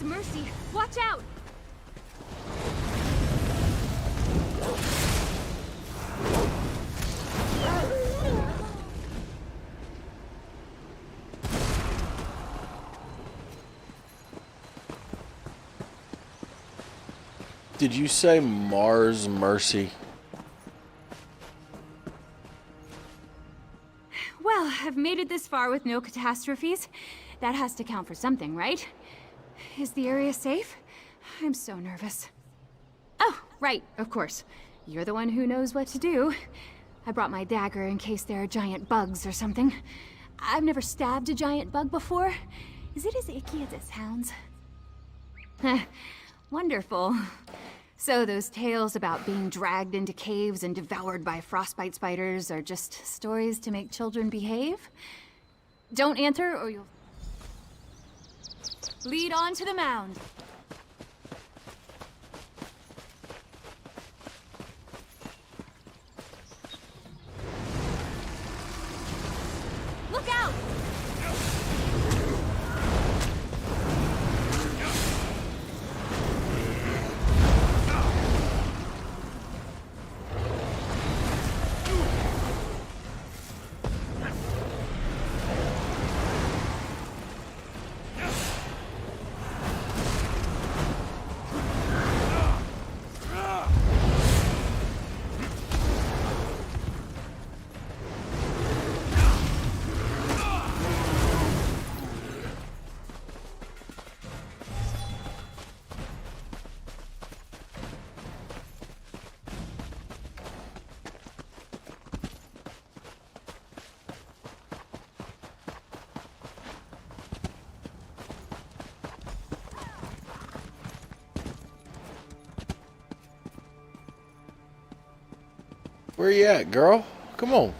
Mercy, watch out! Did you say Mars Mercy? Well, I've made it this far with no catastrophes. That has to count for something, right? Is the area safe? I'm so nervous. Oh, right, of course. You're the one who knows what to do. I brought my dagger in case there are giant bugs or something. I've never stabbed a giant bug before. Is it as icky as it sounds? Wonderful. So those tales about being dragged into caves and devoured by frostbite spiders are just stories to make children behave? Don't answer or you'll... Lead on to the mound. Look out! Where you at, girl? Come on.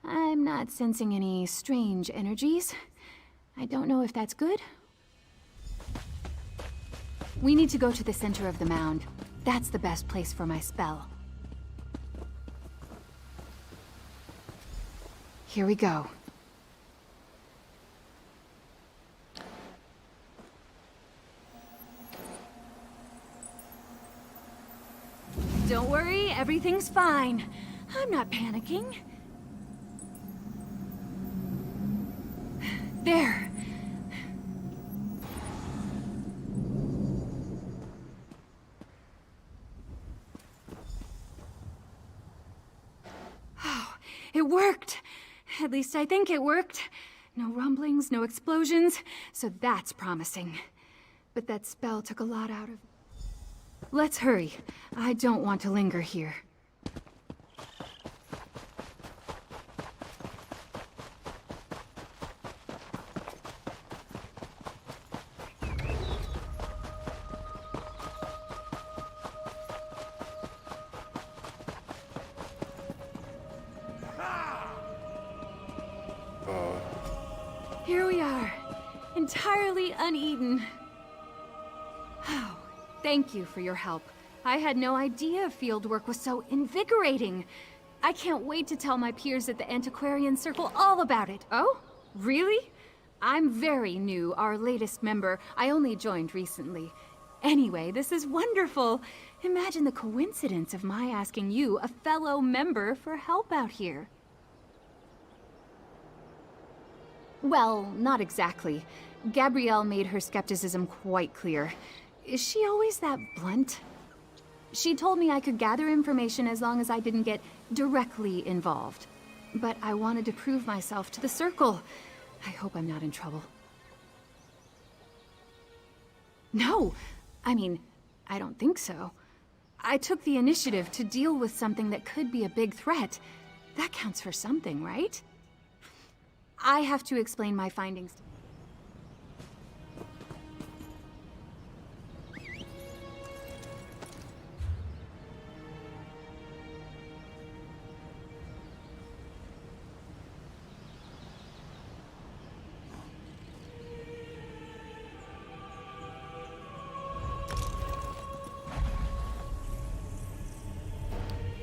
I'm not sensing any strange energies. I don't know if that's good. We need to go to the center of the mound. That's the best place for my spell. Here we go. Don't worry, everything's fine. I'm not panicking. There. Oh, it worked. At least I think it worked. No rumblings, no explosions, so that's promising. But that spell took a lot out of... Let's hurry. I don't want to linger here. Here we are, entirely uneaten. Oh, thank you for your help. I had no idea fieldwork was so invigorating. I can't wait to tell my peers at the Antiquarian Circle all about it. Oh, really? I'm very new, our latest member. I only joined recently. Anyway, this is wonderful. Imagine the coincidence of my asking you, a fellow member, for help out here. Well, not exactly. Gabrielle made her skepticism quite clear. Is she always that blunt? She told me I could gather information as long as I didn't get directly involved. But I wanted to prove myself to the Circle. I hope I'm not in trouble. No! I mean, I don't think so. I took the initiative to deal with something that could be a big threat. That counts for something, right? I have to explain my findings.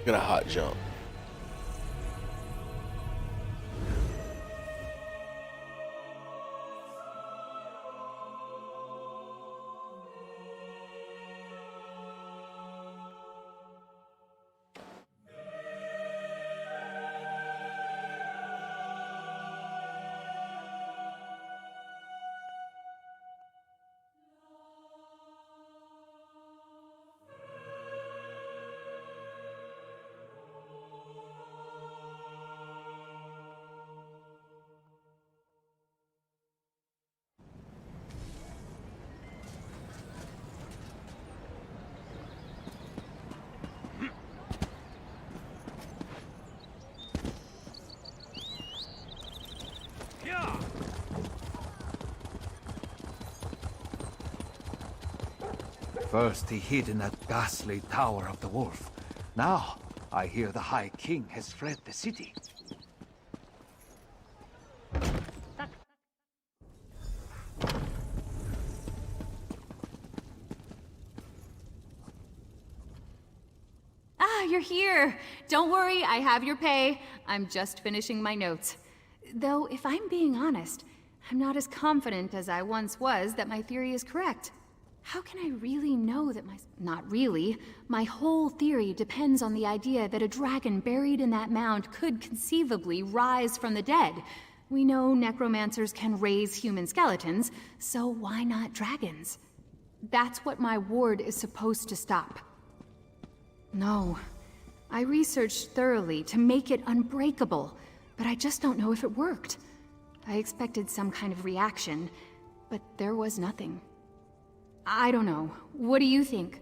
Got a hot jump. First he hid in that ghastly tower of the wolf. Now, I hear the High King has fled the city. Ah, you're here! Don't worry, I have your pay. I'm just finishing my notes. Though, if I'm being honest, I'm not as confident as I once was that my theory is correct. How can I really know that Not really. My whole theory depends on the idea that a dragon buried in that mound could conceivably rise from the dead. We know necromancers can raise human skeletons, so why not dragons? That's what my ward is supposed to stop. No. I researched thoroughly to make it unbreakable, but I just don't know if it worked. I expected some kind of reaction, but there was nothing. I don't know. What do you think?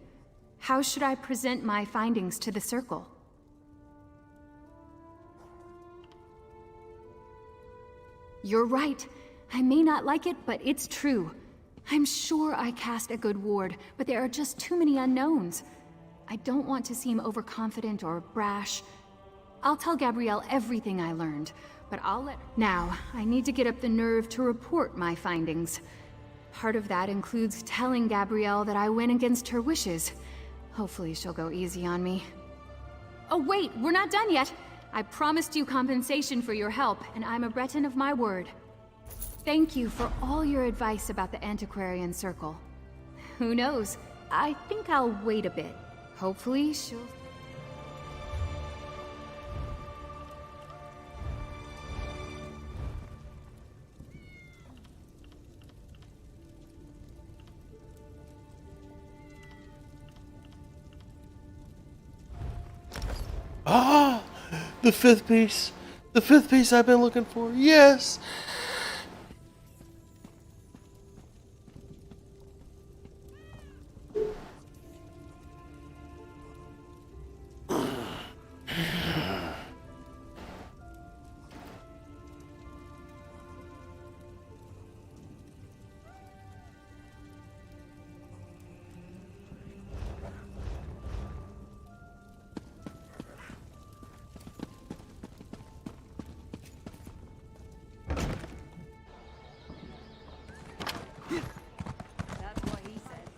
How should I present my findings to the Circle? You're right. I may not like it, but it's true. I'm sure I cast a good ward, but there are just too many unknowns. I don't want to seem overconfident or brash. I'll tell Gabrielle everything I learned, but I'll let her... Now, I need to get up the nerve to report my findings. Part of that includes telling Gabrielle that I went against her wishes. Hopefully she'll go easy on me. Oh wait, we're not done yet! I promised you compensation for your help, and I'm a Breton of my word. Thank you for all your advice about the Antiquarian Circle. Who knows? I think I'll wait a bit. Hopefully she'll... Ah! The fifth piece! The fifth piece I've been looking for! Yes! That's what he said.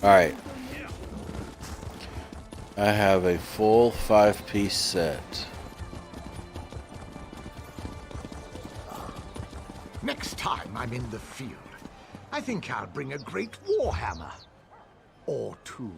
Alright. I have a full 5-piece set. Next time I'm in the field, I think I'll bring a great warhammer. Or two.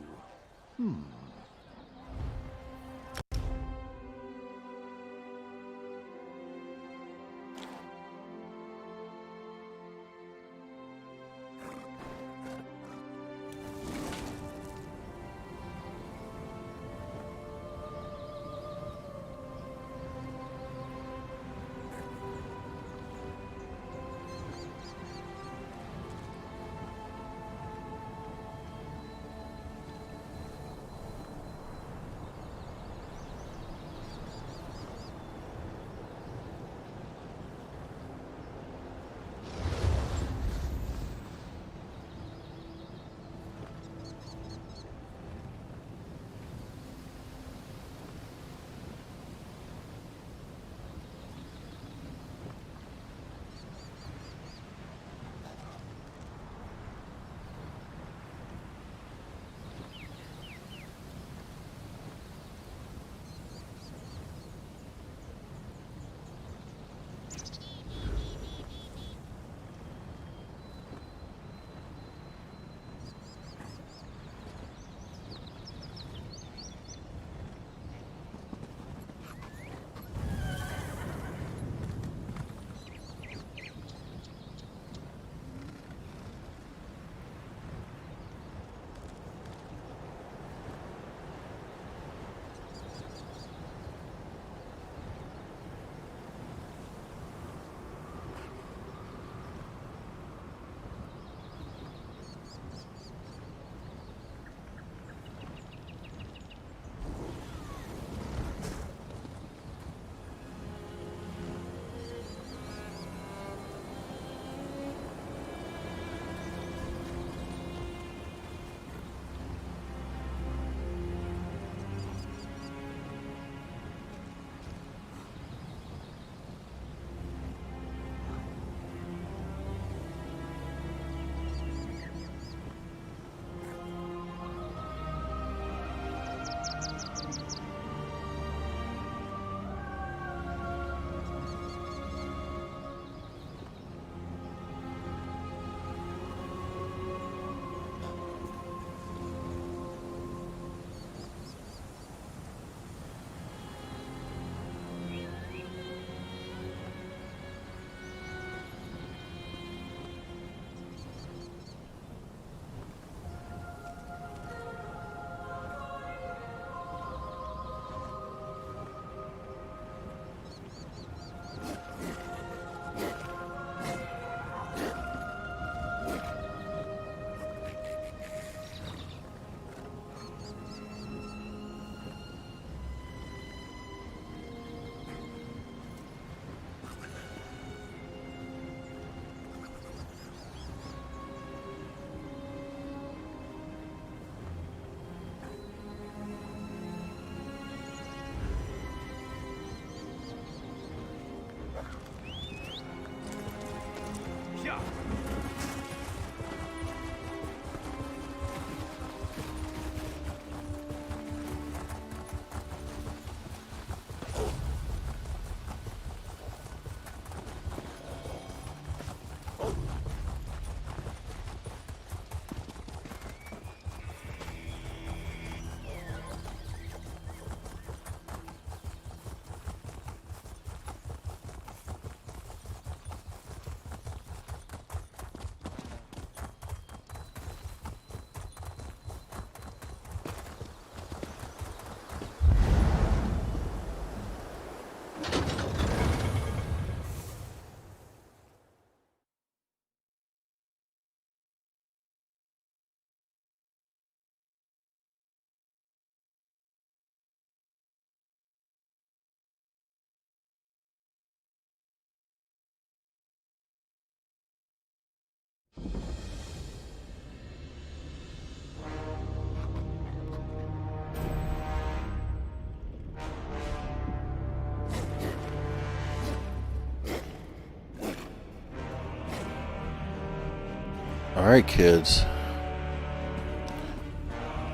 Alright, kids.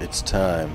It's time.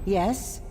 Yes?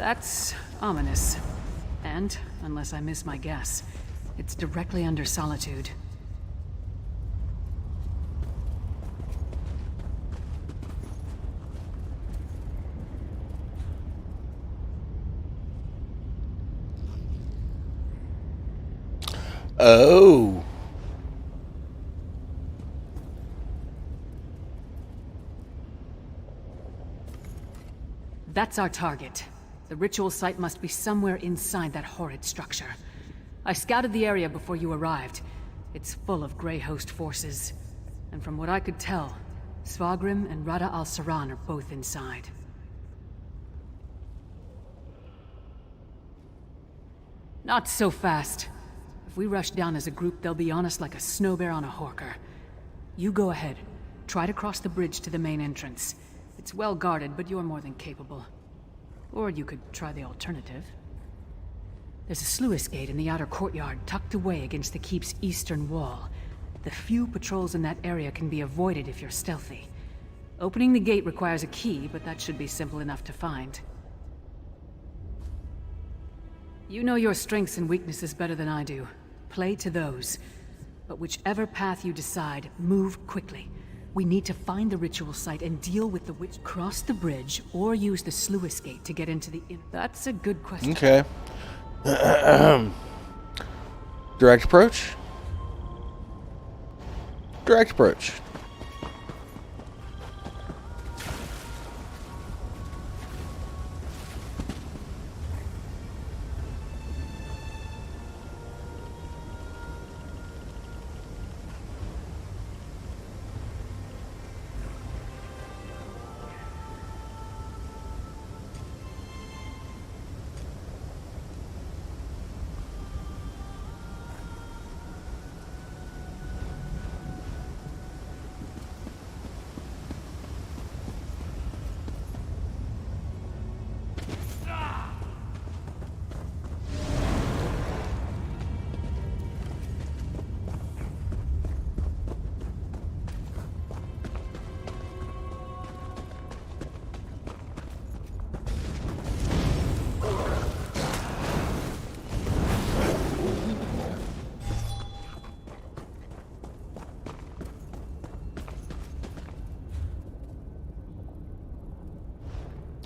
That's ominous. And, unless I miss my guess, it's directly under Solitude. Oh. That's our target. The ritual site must be somewhere inside that horrid structure. I scouted the area before you arrived. It's full of Grey Host forces. And from what I could tell, Svagrim and Rada al-Saran are both inside. Not so fast. If we rush down as a group, they'll be on us like a snow bear on a horker. You go ahead. Try to cross the bridge to the main entrance. It's well guarded, but you're more than capable. Or you could try the alternative. There's a sluice gate in the outer courtyard, tucked away against the keep's eastern wall. The few patrols in that area can be avoided if you're stealthy. Opening the gate requires a key, but that should be simple enough to find. You know your strengths and weaknesses better than I do. Play to those. But whichever path you decide, move quickly. We need to find the ritual site and deal with the witch. Cross the bridge, or use the sluice gate to get into the inn. That's a good question. Okay. Direct approach? Direct approach.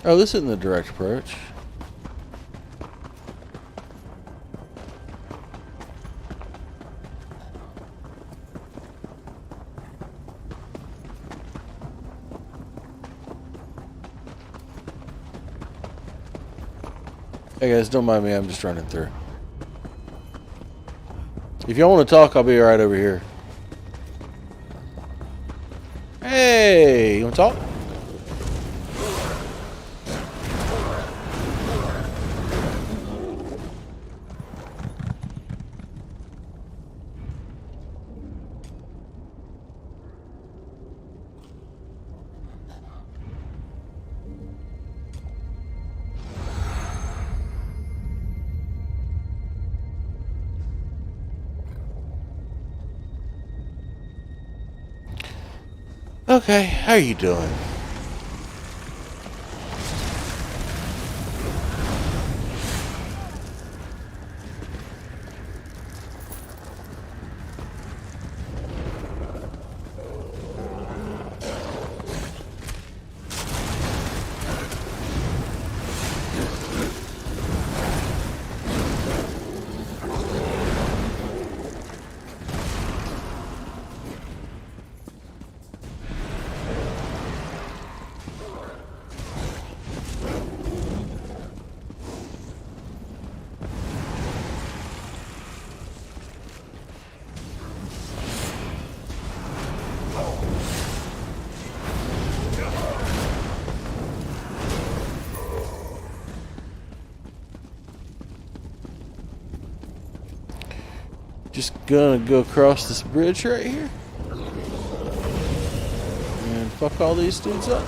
Oh, this isn't the direct approach. Hey guys, don't mind me, I'm just running through. If y'all want to talk, I'll be right over here. Hey, you want to talk? Okay, how are you doing? Just gonna go across this bridge right here and fuck all these dudes up.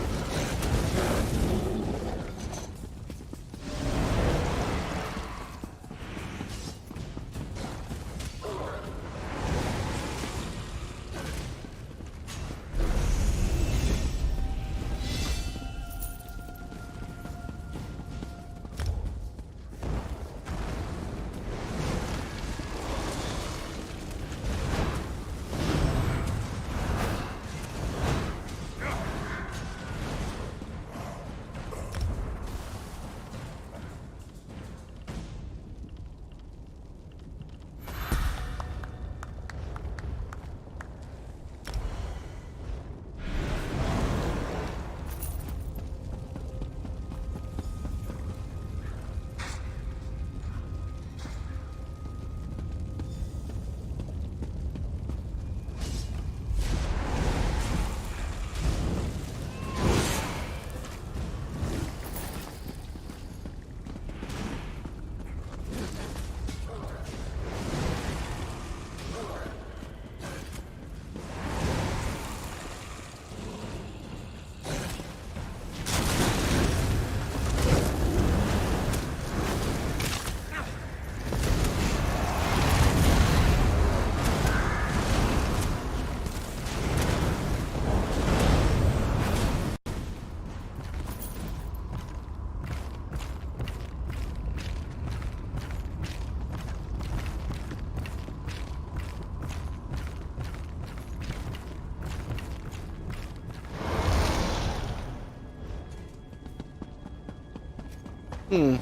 Hmm.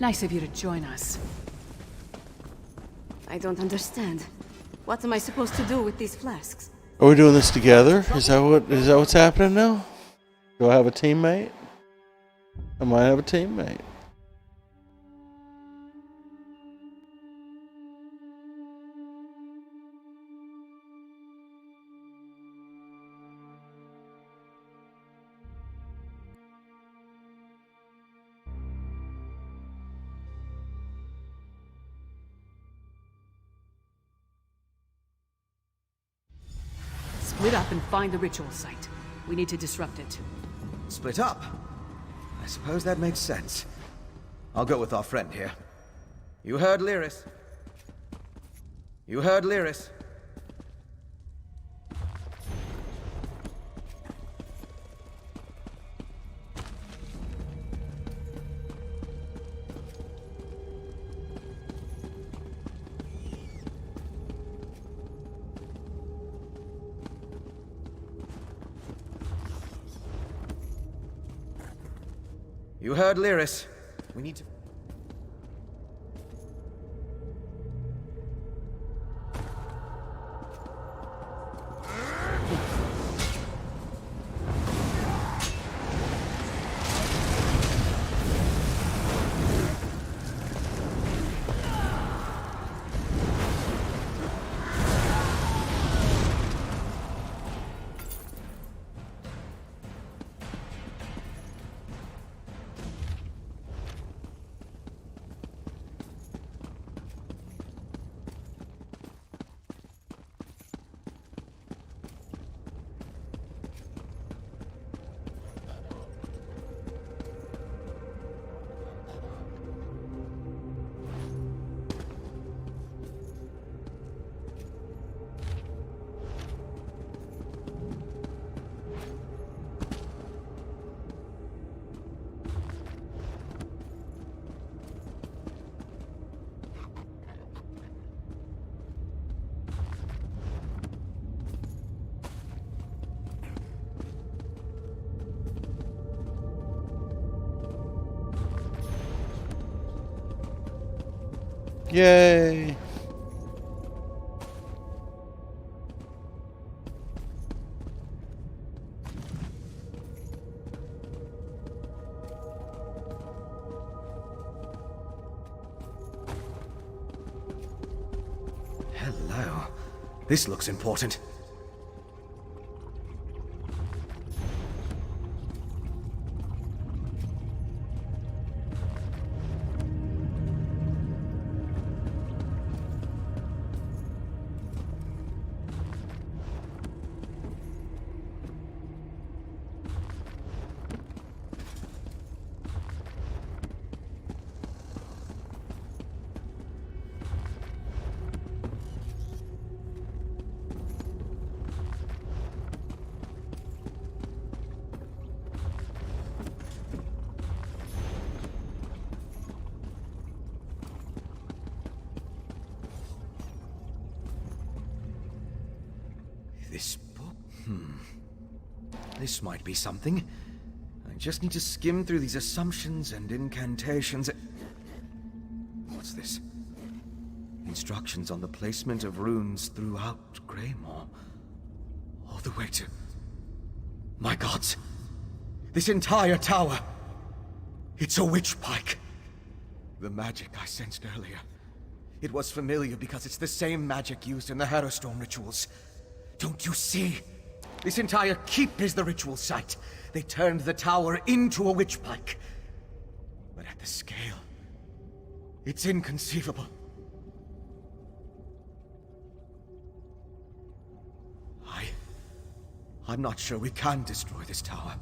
Nice of you to join us. I don't understand. What am I supposed to do with these flasks? Are we doing this together? Is that what's happening now? Do I have a teammate? I might have a teammate. Split up and find the ritual site. We need to disrupt it. Split up. I suppose that makes sense. I'll go with our friend here. You heard Lyris. You heard Lyris. You heard Lyris. We need to... Yay! Hello. This looks important. This book? This might be something. I just need to skim through these assumptions and incantations. What's this? Instructions on the placement of runes throughout Greymoor. All the way to... My gods! This entire tower! It's a witch pike! The magic I sensed earlier. It was familiar because it's the same magic used in the Harrowstorm rituals. Don't you see? This entire keep is the ritual site. They turned the tower into a witch pike. But at the scale, it's inconceivable. I'm not sure we can destroy this tower.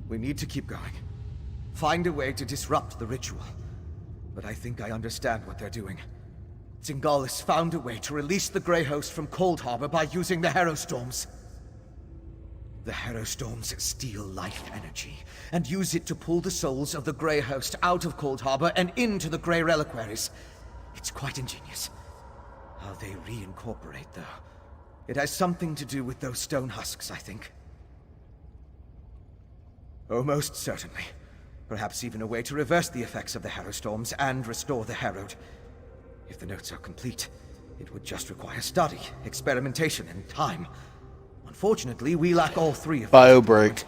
We need to keep going. Find a way to disrupt the ritual. But I think I understand what they're doing. Zingalis found a way to release the Grey Host from Cold Harbor by using the Harrowstorms. The Harrowstorms steal life energy, and use it to pull the souls of the Grey Host out of Cold Harbor and into the Grey Reliquaries. It's quite ingenious. How they reincorporate, though. It has something to do with those stone husks, I think. Oh, most certainly. Perhaps even a way to reverse the effects of the Harrowstorms and restore the Harrowed. If the notes are complete, it would just require study, experimentation, and time. Unfortunately, we lack all three of them. Bio break.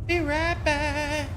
Be right back.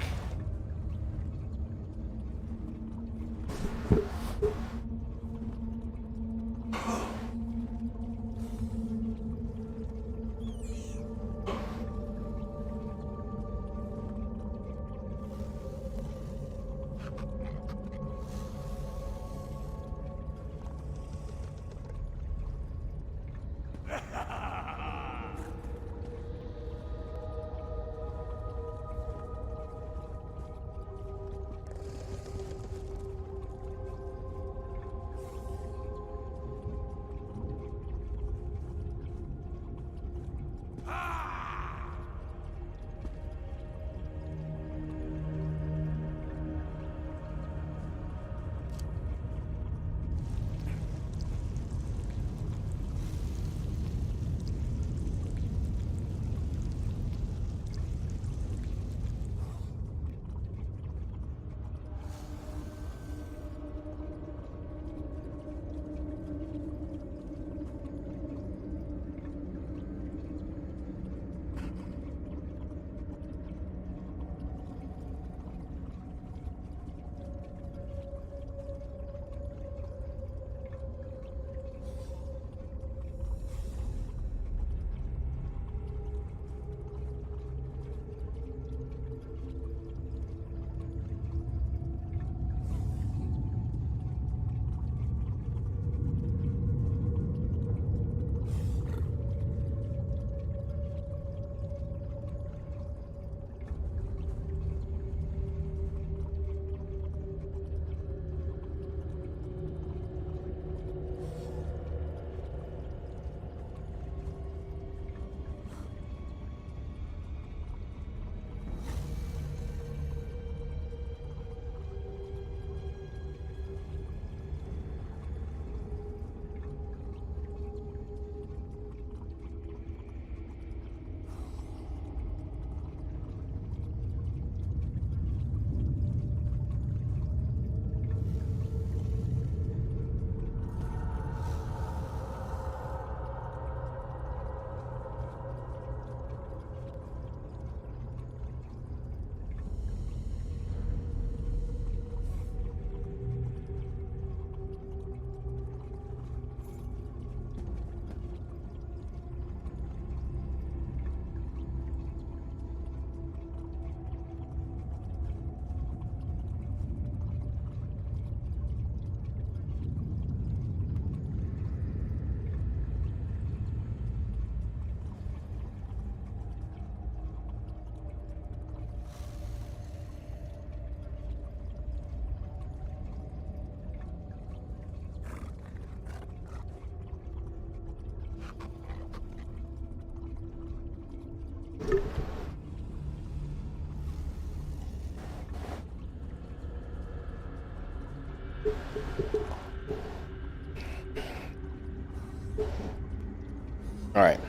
All right.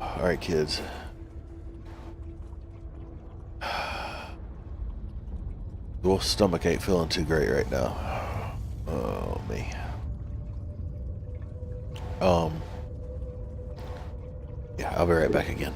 All right, kids. Wolf's stomach ain't feeling too great right now. Oh, me. Yeah, I'll be right back again.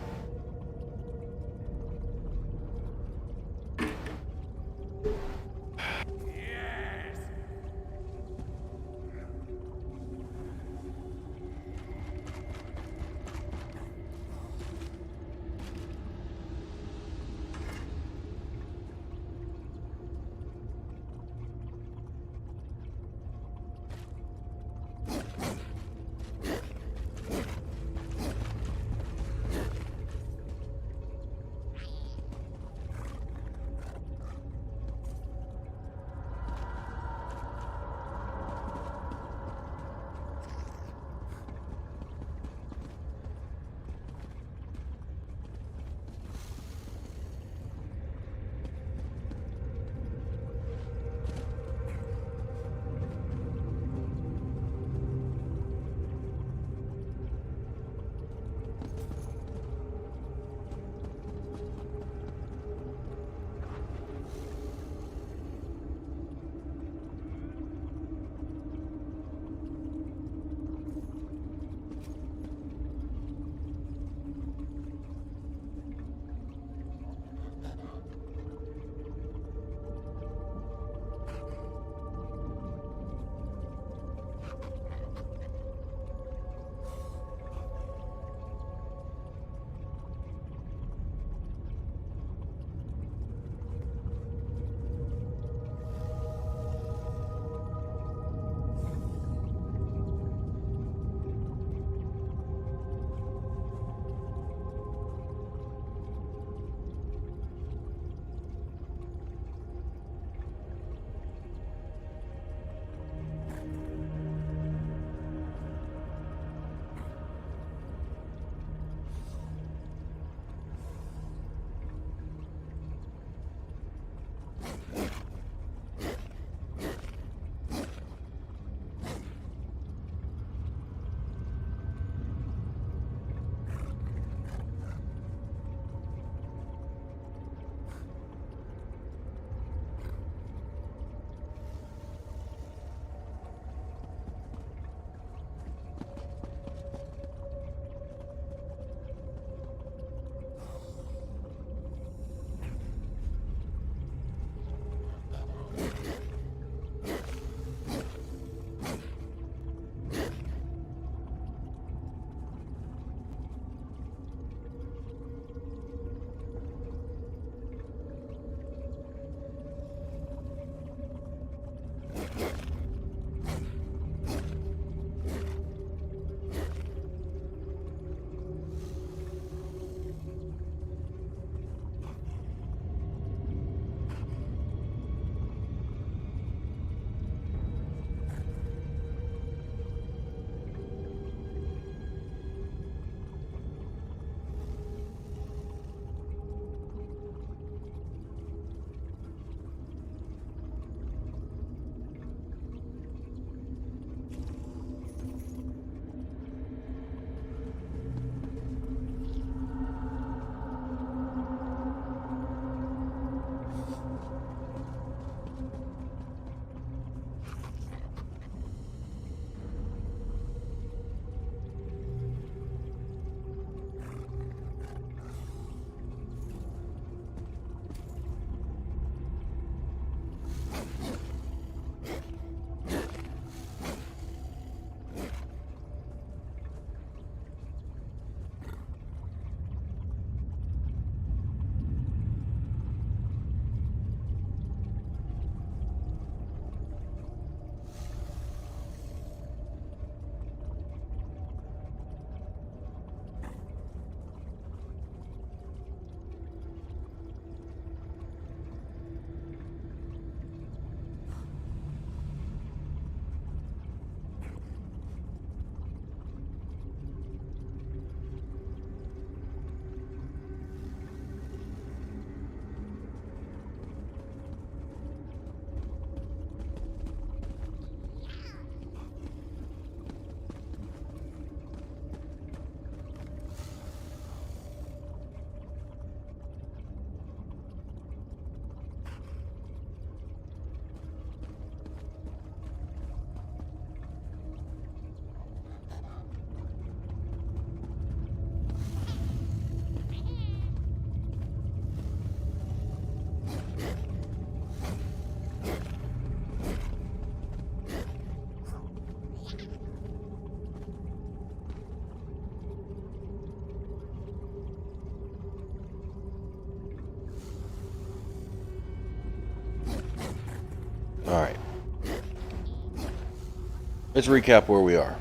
let's recap where we are.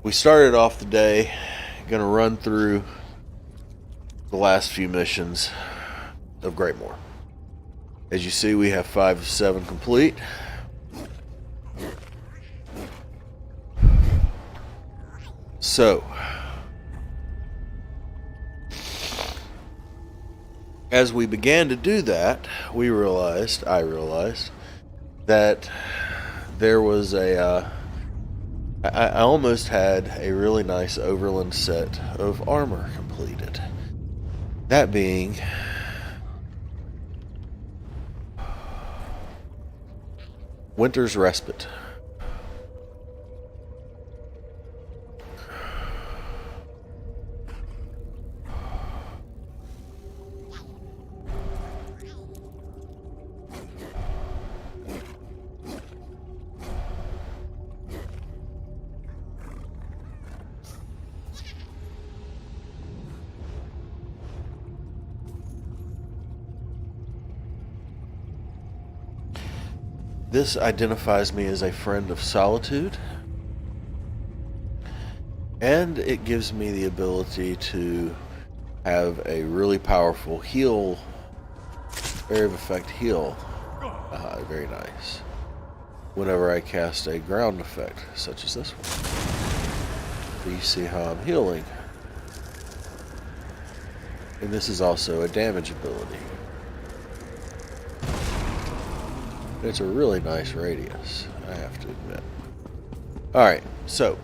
We started off the day, gonna run through the last few missions of Greymoor. As you see, we have 5 of 7 complete. So, as we began to do that, I realized, that there was I almost had a really nice overland set of armor completed. That being Winter's Respite. This identifies me as a friend of solitude, and it gives me the ability to have a really powerful heal, area of effect heal, very nice, whenever I cast a ground effect, such as this one. So you see how I'm healing. And this is also a damage ability. It's a really nice radius, I have to admit. Alright, so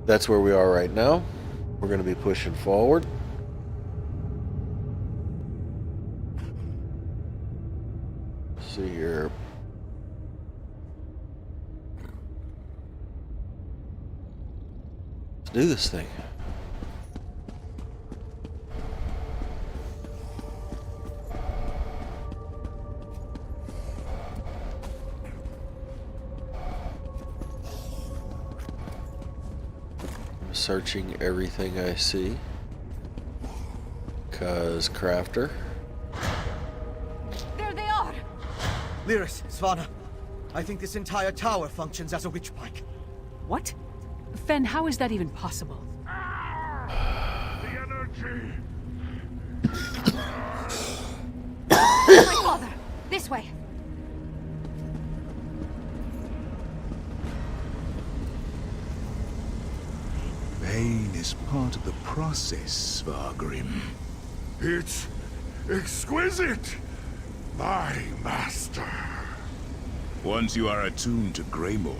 that's where we are right now. We're going to be pushing forward. Let's see here. Let's do this thing. Searching everything I see, cause crafter. There they are! Lyris, Svanna, I think this entire tower functions as a witch pike. What? Fen, how is that even possible? The energy! My father! This way! Pain is part of the process, Svargrim. It's exquisite, my master. Once you are attuned to Greymoor,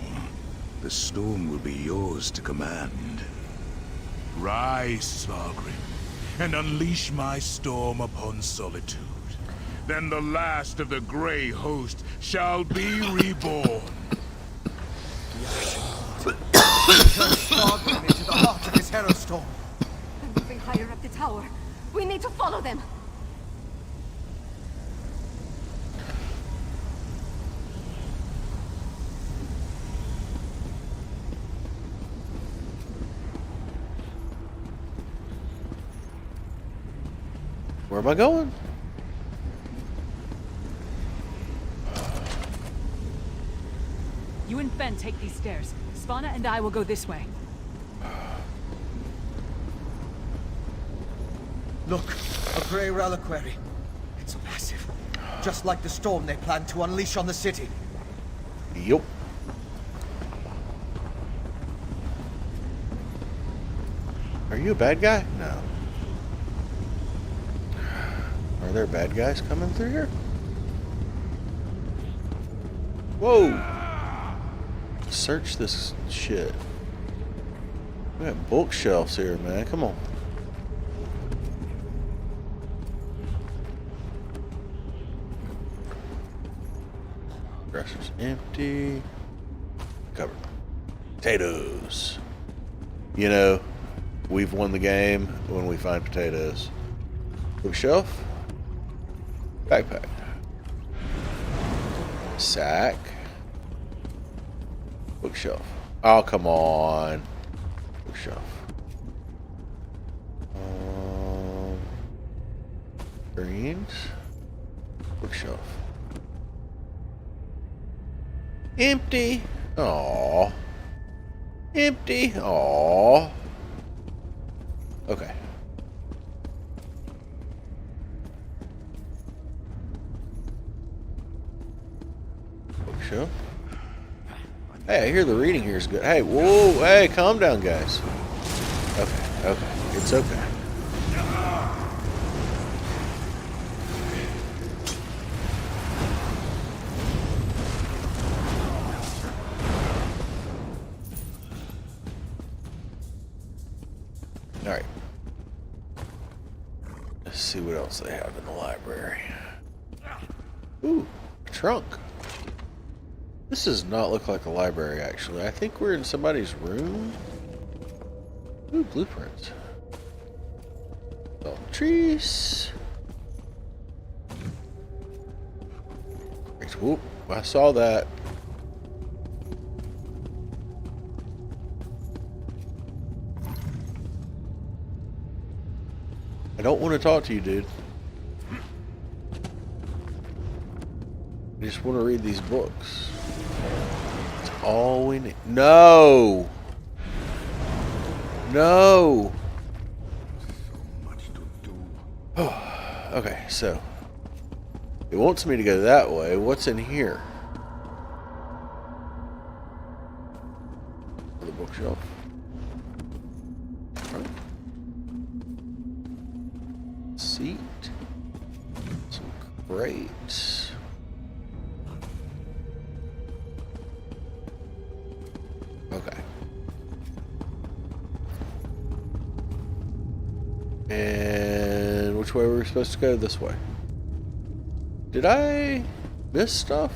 the storm will be yours to command. Rise, Svargrim, and unleash my storm upon solitude. Then the last of the Grey host shall be reborn. Turn Stargrim into the heart of his hero storm. They're moving higher up the tower. We need to follow them. Where am I going? You and Fen take these stairs. Svanna and I will go this way. Look, a grey reliquary. It's massive. Just like the storm they plan to unleash on the city. Yup. Are you a bad guy? No. Are there bad guys coming through here? Whoa! Search this shit. We got bookshelves here, man. Come on. Dresser's empty. Covered. Potatoes. You know, we've won the game when we find potatoes. Bookshelf. Backpack. Sack. Bookshelf. Oh, come on. Bookshelf. Greens. Bookshelf. Empty. Aww. Empty. Aww. Okay. Bookshelf. Hey, I hear the reading here is good. Hey, whoa, hey, calm down, guys. Okay, okay, it's okay. Alright. Let's see what else they have in the library. Ooh, a trunk. This does not look like a library, actually. I think we're in somebody's room. Ooh, blueprints. Oh, trees. Whoop, I saw that. I don't want to talk to you, dude. I just want to read these books. That's all we need. No! No! So much to do. Okay, so. It wants me to go that way. What's in here? The bookshelf. Right. Seat. Some crates. Okay. And which way were we supposed to go? This way. Did I miss stuff?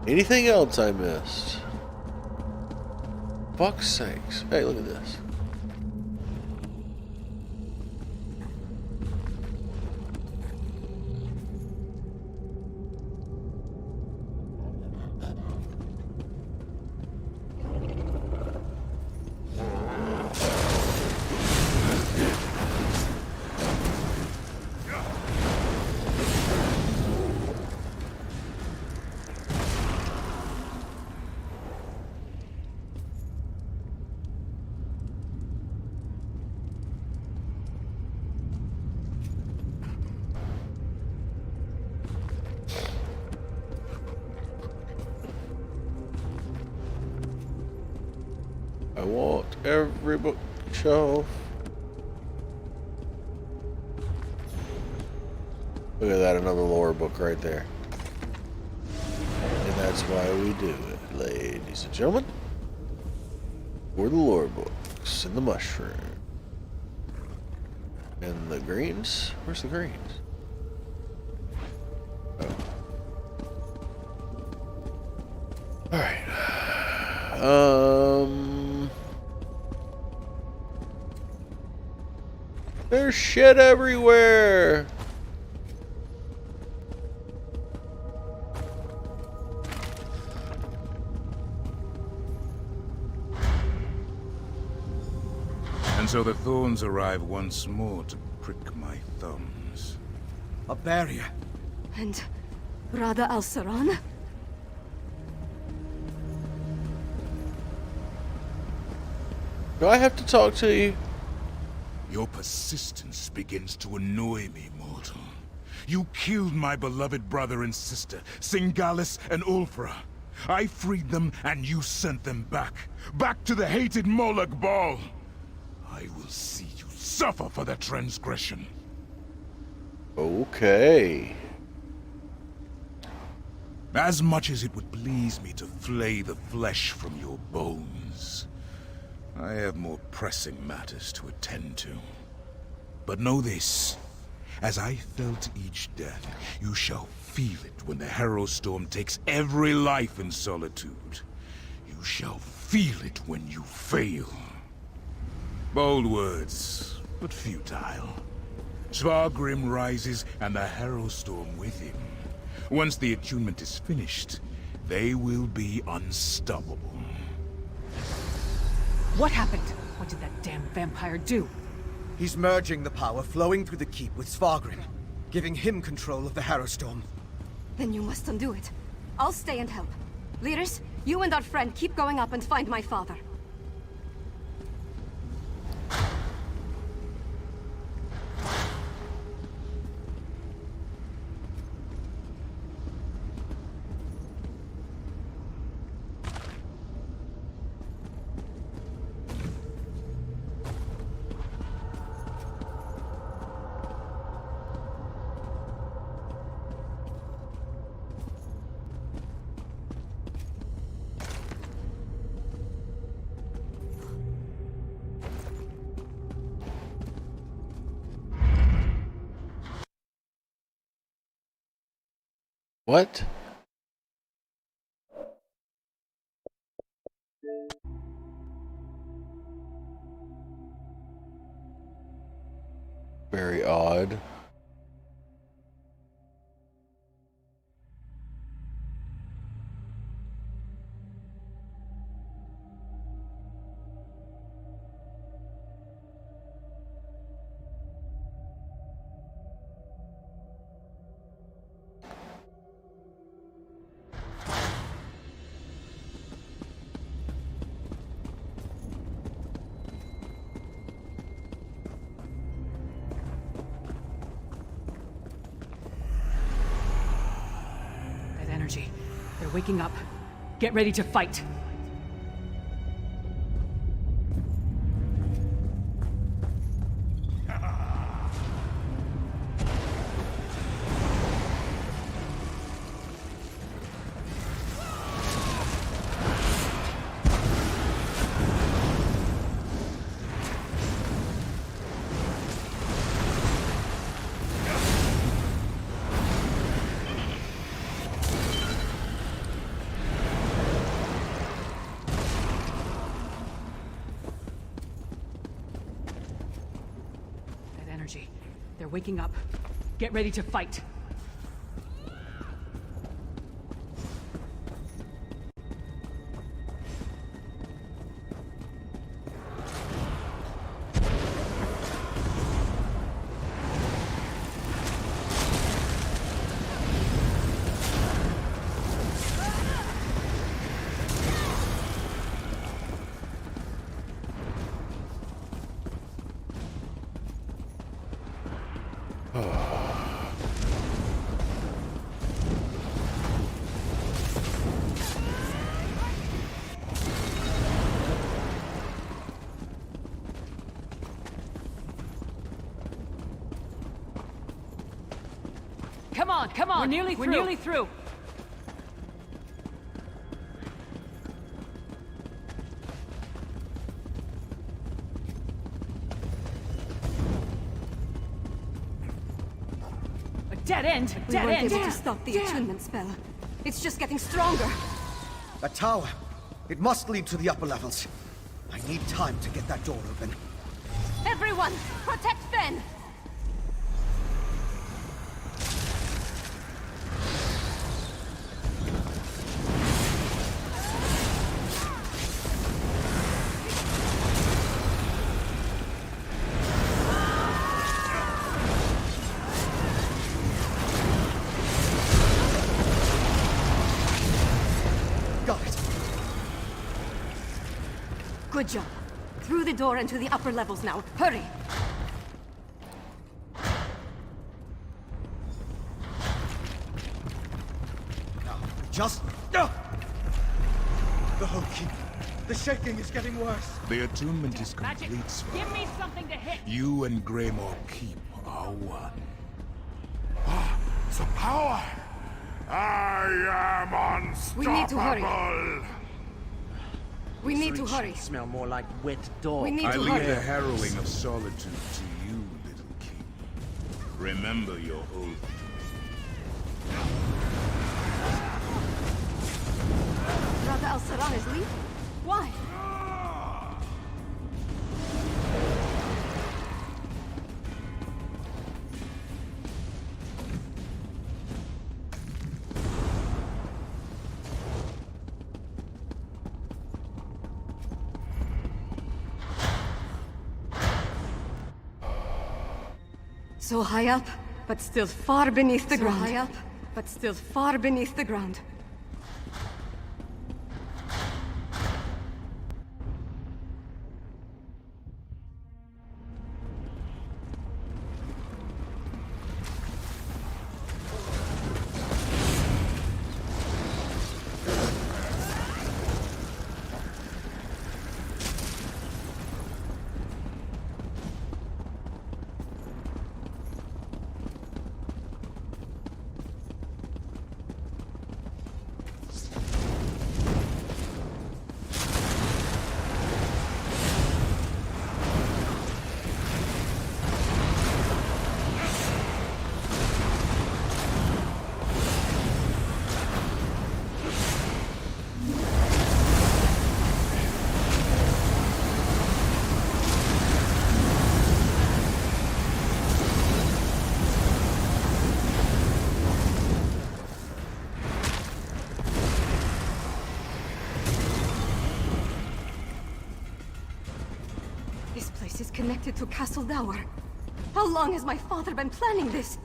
Anything else I missed? Fuck's sakes. Hey, look at this. I want every bookshelf. Look at that, another lore book right there. And that's why we do it, ladies and gentlemen. For the lore books and the mushroom. And the greens? Where's the greens? Oh. Alright. There's shit everywhere. And so the thorns arrive once more to prick my thumbs. A barrier. And Rada al-Saran? Do I have to talk to you? Your persistence begins to annoy me, mortal. You killed my beloved brother and sister, Singalis and Ulfra. I freed them and you sent them back. Back to the hated Moloch Ball. I will see you suffer for that transgression. Okay. As much as it would please me to flay the flesh from your bones, I have more pressing matters to attend to. But know this, as I felt each death, you shall feel it when the Herald Storm takes every life in Solitude. You shall feel it when you fail. Bold words, but futile. Svargrim rises and the Herald Storm with him. Once the attunement is finished, they will be unstoppable. What happened? What did that damn vampire do? He's merging the power flowing through the keep with Svargrim, giving him control of the Harrowstorm. Then you must undo it. I'll stay and help. Leaders, you and our friend keep going up and find my father. What? Very odd. Energy. They're waking up. Get ready to fight. They're waking up. Get ready to fight. Come on! We're nearly through! A dead end! We weren't able to stop the attunement spell. It's just getting stronger. A tower. It must lead to the upper levels. I need time to get that door open. Everyone, protect Ben! Good job. Through the door and to the upper levels now. Hurry! Now, just... The whole keep. The shaking is getting worse. The attunement is complete, Svar. Give me something to hit! You and Greymoor keep are one. The power! I am unstoppable! We need to hurry. We need to hurry. Smell more like wet dog. We need I to leave hurry. the harrowing of solitude to you, little king. Remember your oath. Brother Al-Saran is leaving? Why? So high up, but still far beneath the ground. High up, but still far beneath the ground. Is connected to Castle Dower. How long has my father been planning this?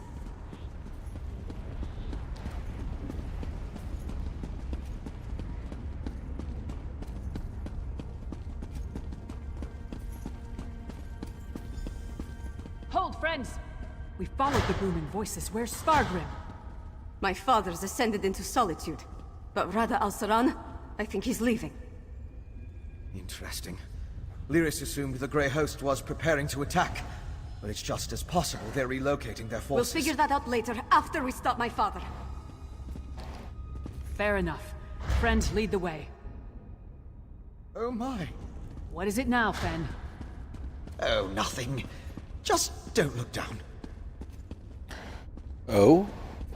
Hold, friends! We followed the booming voices. Where's Spargrim? My father's ascended into solitude. But Rada al-Saran, I think he's leaving. Interesting. Lyris assumed the Grey Host was preparing to attack, but it's just as possible they're relocating their forces. We'll figure that out later, after we stop my father. Fair enough. Friends, lead the way. Oh my. What is it now, Fen? Oh, nothing. Just don't look down. Oh?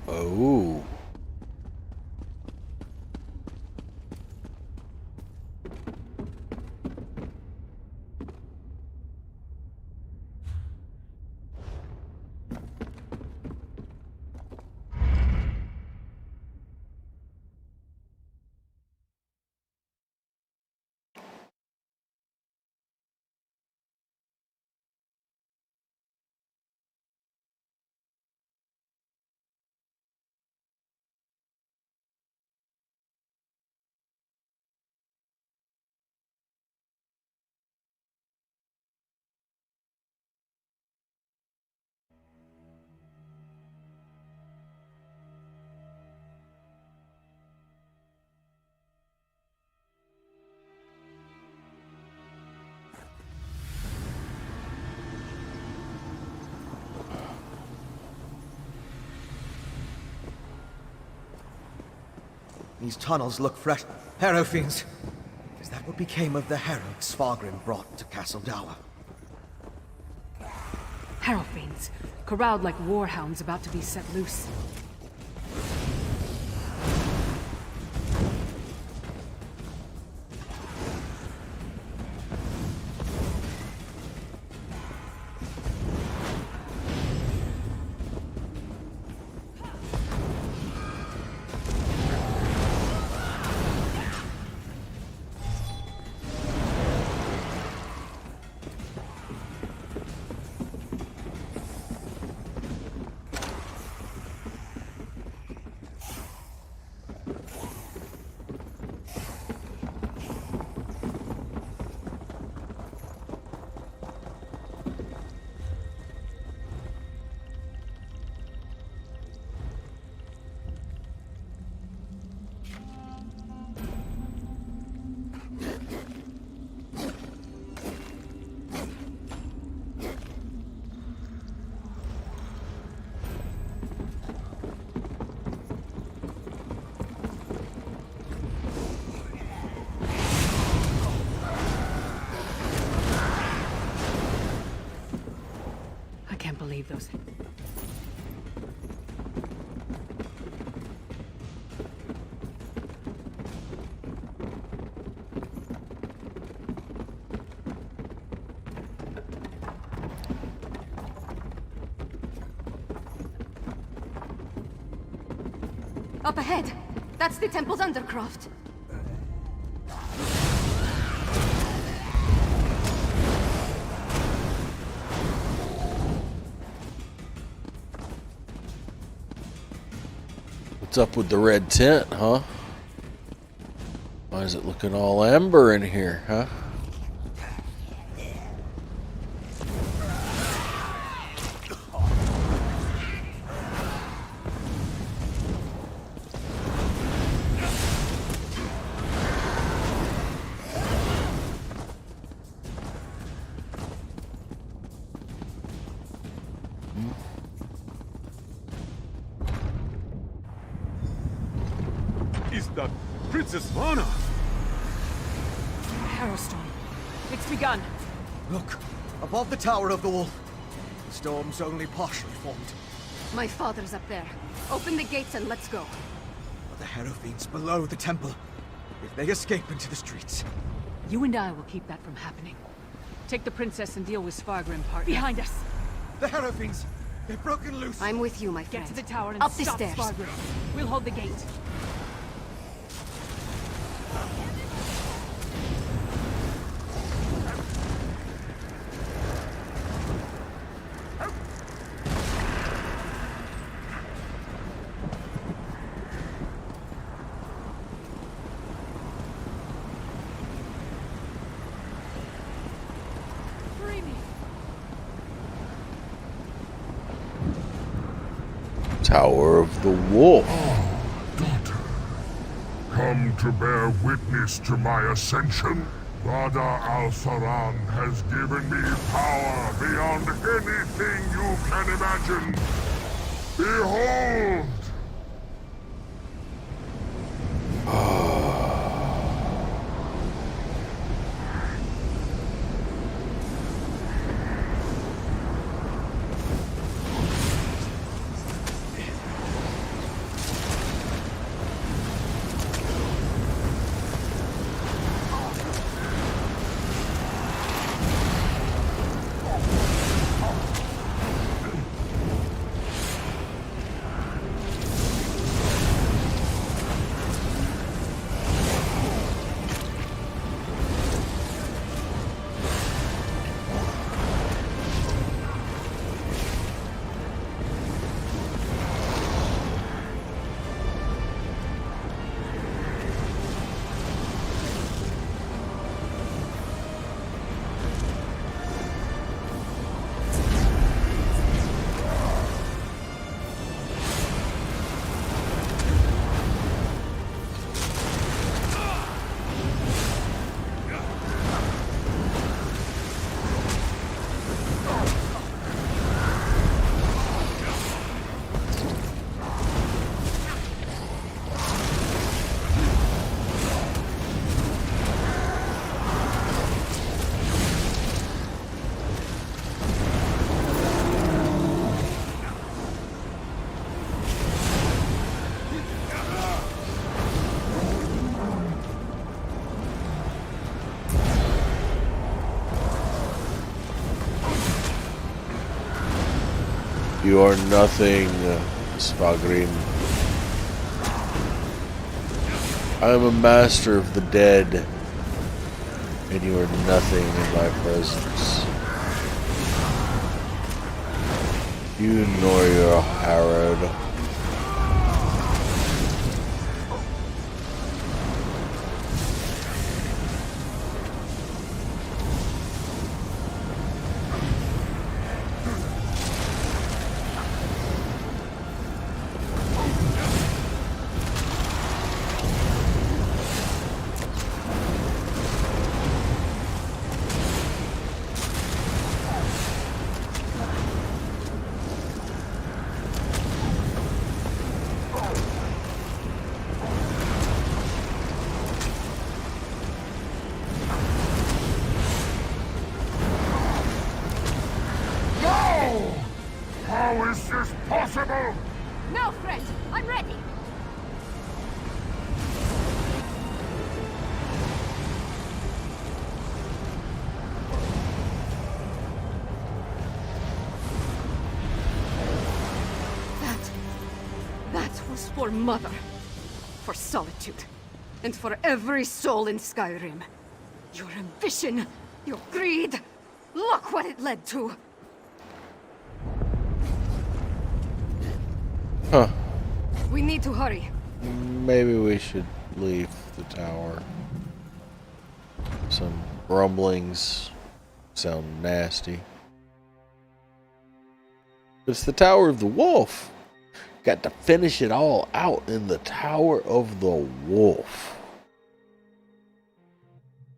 Oh. These tunnels look fresh. Harrow fiends. Is that what became of the herald Spargrim brought to Castle Dower? Harrow fiends, corralled like warhounds about to be set loose. Believe those. Up ahead. That's the temple's undercroft. What's up with the red tent, huh? Why is it looking all amber in here, huh? Is that Princess Vana? Harrowstorm. It's begun. Look, above the Tower of the Wolf. The storm's only partially formed. My father's up there. Open the gates and let's go. But the Hierophants below the temple. If they escape into the streets. You and I will keep that from happening. Take the princess and deal with Svargrim part. Behind us! The Hierophants! They've broken loose! I'm with you, my friend. Get to the tower and up stop the stairs. Svargrim. We'll hold the gate. Tower of the Wolf. Daughter, come to bear witness to my ascension. Vada al-Saran has given me power beyond anything you can imagine. Behold! You are nothing, Svargrim. I am a master of the dead, and you are nothing in my presence. You nor your Harrod. How is this possible? No, friend! I'm ready! That was for Mother. For solitude. And for every soul in Skyrim. Your ambition, your greed, look what it led to! Huh. We need to hurry. Maybe we should leave the tower. Some rumblings sound nasty. It's the Tower of the Wolf. Got to finish it all out in the Tower of the Wolf.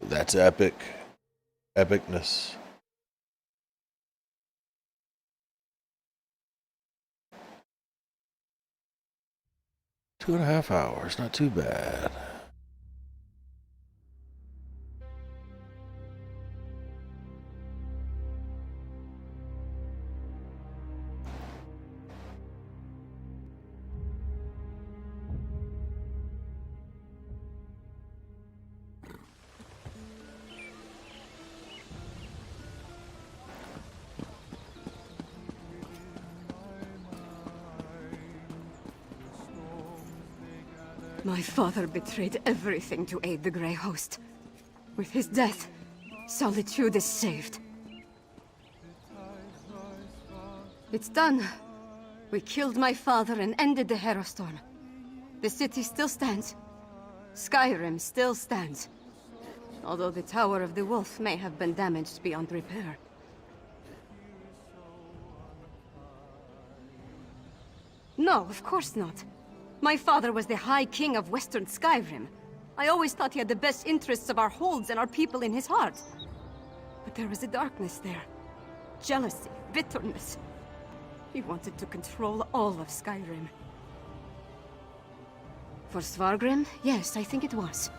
That's epic. Epicness. Two and a half hours, not too bad. My father betrayed everything to aid the Grey Host. With his death, Solitude is saved. It's done. We killed my father and ended the Herostorm. The city still stands. Skyrim still stands. Although the Tower of the Wolf may have been damaged beyond repair. No, of course not. My father was the High King of Western Skyrim. I always thought he had the best interests of our holds and our people in his heart. But there was a darkness there. Jealousy, bitterness. He wanted to control all of Skyrim. For Svargrim, yes, I think it was.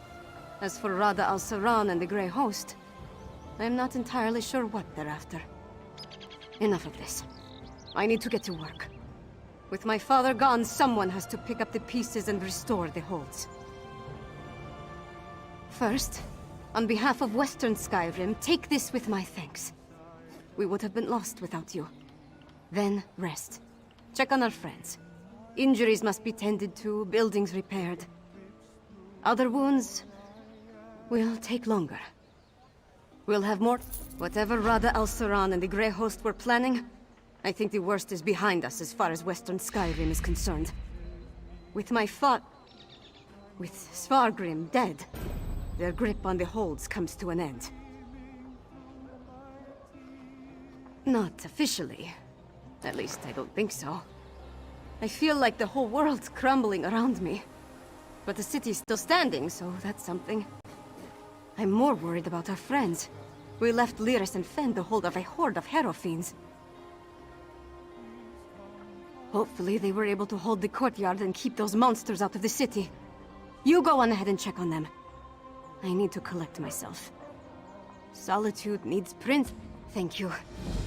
As for Rada al-Saran and the Grey Host, I am not entirely sure what they're after. Enough of this. I need to get to work. With my father gone, someone has to pick up the pieces and restore the holds. First, on behalf of Western Skyrim, take this with my thanks. We would have been lost without you. Then, rest. Check on our friends. Injuries must be tended to, buildings repaired. Other wounds will take longer. We'll have more. Whatever Rada al-Saran and the Grey Host were planning, I think the worst is behind us as far as Western Skyrim is concerned. With Svargrim dead, their grip on the holds comes to an end. Not officially. At least I don't think so. I feel like the whole world's crumbling around me. But the city's still standing, so that's something. I'm more worried about our friends. We left Lyris and Fen to hold of a horde of Hero fiends. Hopefully they were able to hold the courtyard and keep those monsters out of the city. You go on ahead and check on them. I need to collect myself. Solitude needs Prince. Thank you.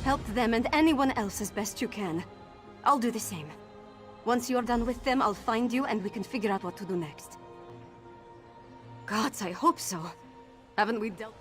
Help them and anyone else as best you can. I'll do the same. Once you're done with them, I'll find you and we can figure out what to do next. Gods, I hope so. Haven't we dealt...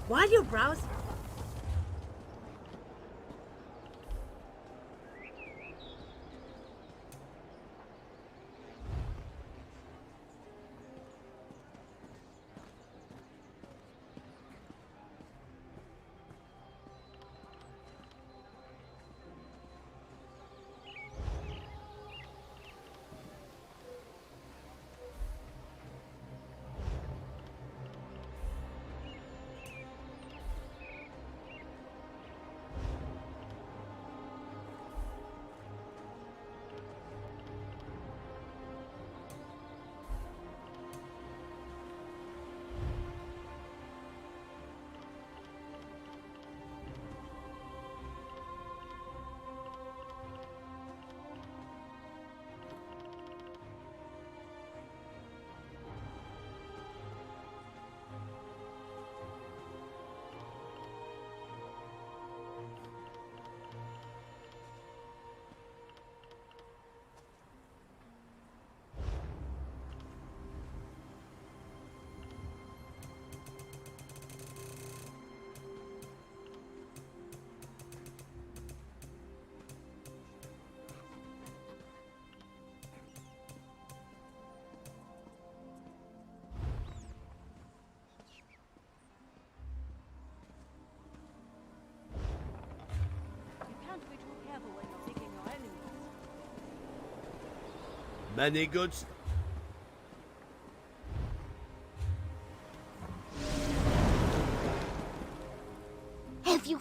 While you're browsing... Many goods. Have you...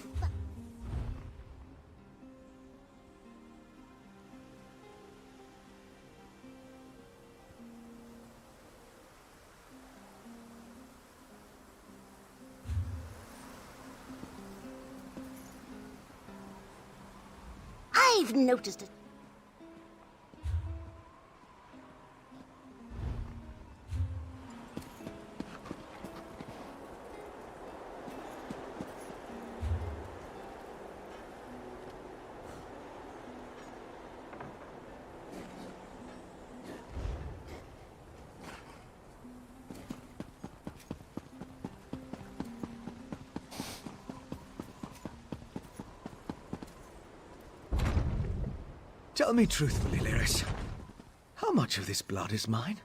I've noticed it. Tell me truthfully, Lyris. How much of this blood is mine?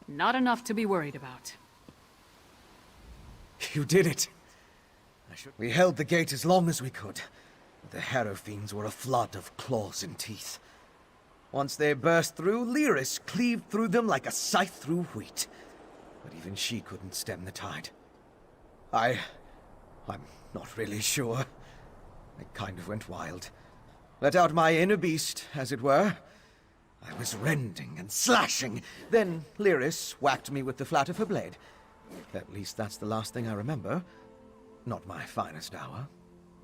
Not enough to be worried about. You did it. We held the gate as long as we could. The Harrow Fiends were a flood of claws and teeth. Once they burst through, Lyris cleaved through them like a scythe through wheat. But even she couldn't stem the tide. I'm not really sure. I kind of went wild. Let out my inner beast, as it were. I was rending and slashing. Then Lyris whacked me with the flat of her blade. At least that's the last thing I remember. Not my finest hour.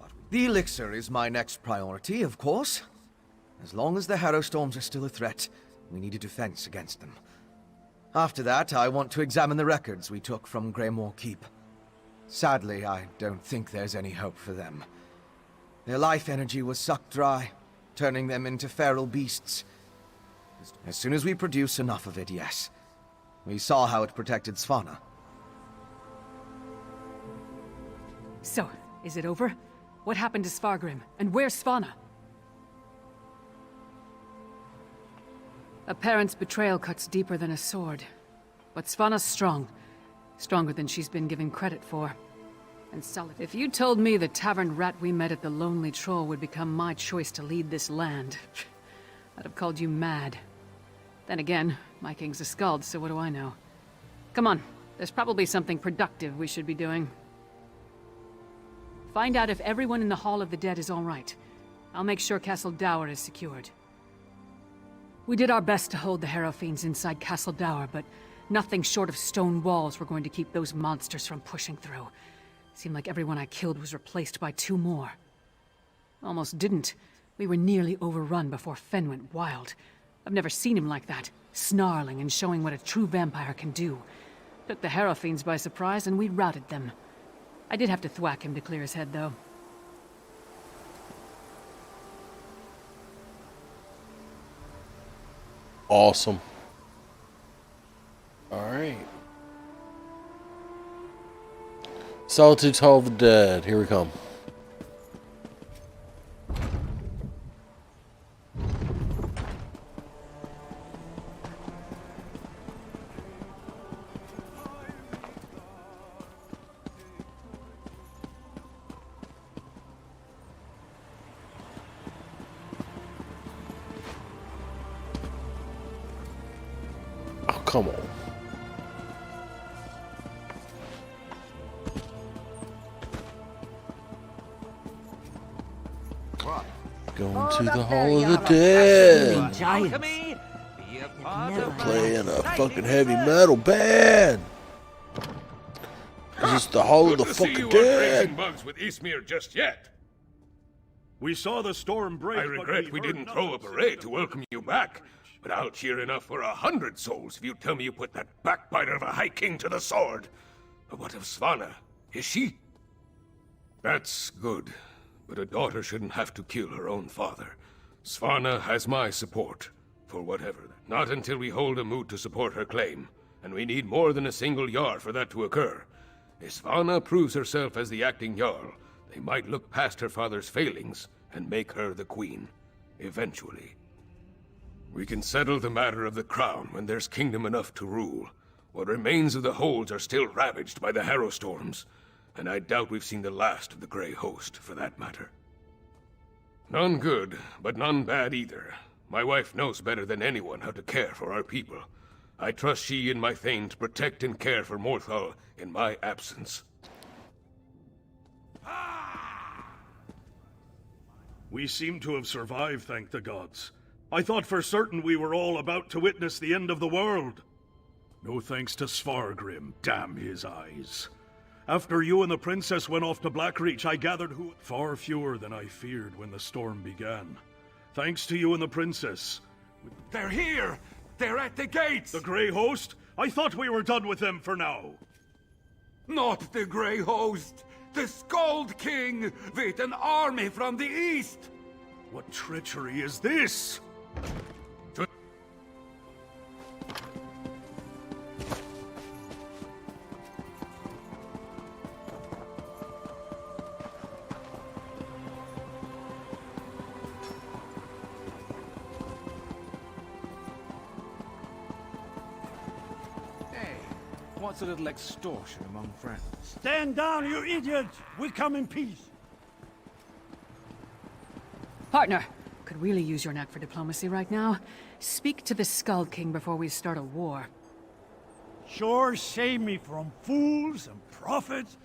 But the elixir is my next priority, of course. As long as the Harrow Storms are still a threat, we need a defense against them. After that, I want to examine the records we took from Greymoor Keep. Sadly, I don't think there's any hope for them. Their life energy was sucked dry, turning them into feral beasts. As soon as we produce enough of it, yes. We saw how it protected Svanna. So, is it over? What happened to Svargrim? And where's Svanna? A parent's betrayal cuts deeper than a sword. But Svanna's strong. Stronger than she's been given credit for. And solid. If you told me the tavern rat we met at the Lonely Troll would become my choice to lead this land, I'd have called you mad. Then again, my king's a skald, so what do I know? Come on, there's probably something productive we should be doing. Find out if everyone in the Hall of the Dead is all right. I'll make sure Castle Dour is secured. We did our best to hold the Harrow Fiends inside Castle Dour, but nothing short of stone walls were going to keep those monsters from pushing through. Seemed like everyone I killed was replaced by 2 more. Almost didn't. We were nearly overrun before Fen went wild. I've never seen him like that, snarling and showing what a true vampire can do. Took the Harrow Fiends by surprise and we routed them. I did have to thwack him to clear his head, though. Awesome. All right. Solitude's Hall of the Dead. Here we come. Oh, come on. Going to the Hall of the Dead. Playing a fucking heavy metal band. This is the Hall of the fucking Dead. Bugs with Eastmere just yet. We saw the storm break. I regret we didn't throw a parade to welcome you back, but I'll cheer enough for 100 souls if you tell me you put that backbiter of a High King to the sword. But what of Svanna? Is she? That's good. But a daughter shouldn't have to kill her own father. Svanna has my support, for whatever. Not until we hold a moot to support her claim, and we need more than a single Jarl for that to occur. If Svanna proves herself as the acting Jarl, they might look past her father's failings and make her the queen, eventually. We can settle the matter of the crown when there's kingdom enough to rule. What remains of the holds are still ravaged by the harrow storms, and I doubt we've seen the last of the Grey Host, for that matter. None good, but none bad either. My wife knows better than anyone how to care for our people. I trust she and my Thane to protect and care for Morthal in my absence. We seem to have survived, thank the gods. I thought for certain we were all about to witness the end of the world. No thanks to Svargrim, damn his eyes. After you and the princess went off to Blackreach, I gathered far fewer than I feared when the storm began. Thanks to you and the princess. They're here! They're at the gates! The Grey Host? I thought we were done with them for now. Not the Grey Host! The Skald King! With an army from the east! What treachery is this? What's a little extortion among friends? Stand down, you idiot! We come in peace. Partner, could really use your knack for diplomacy right now. Speak to the Skald King before we start a war. Sure, save me from fools and prophets.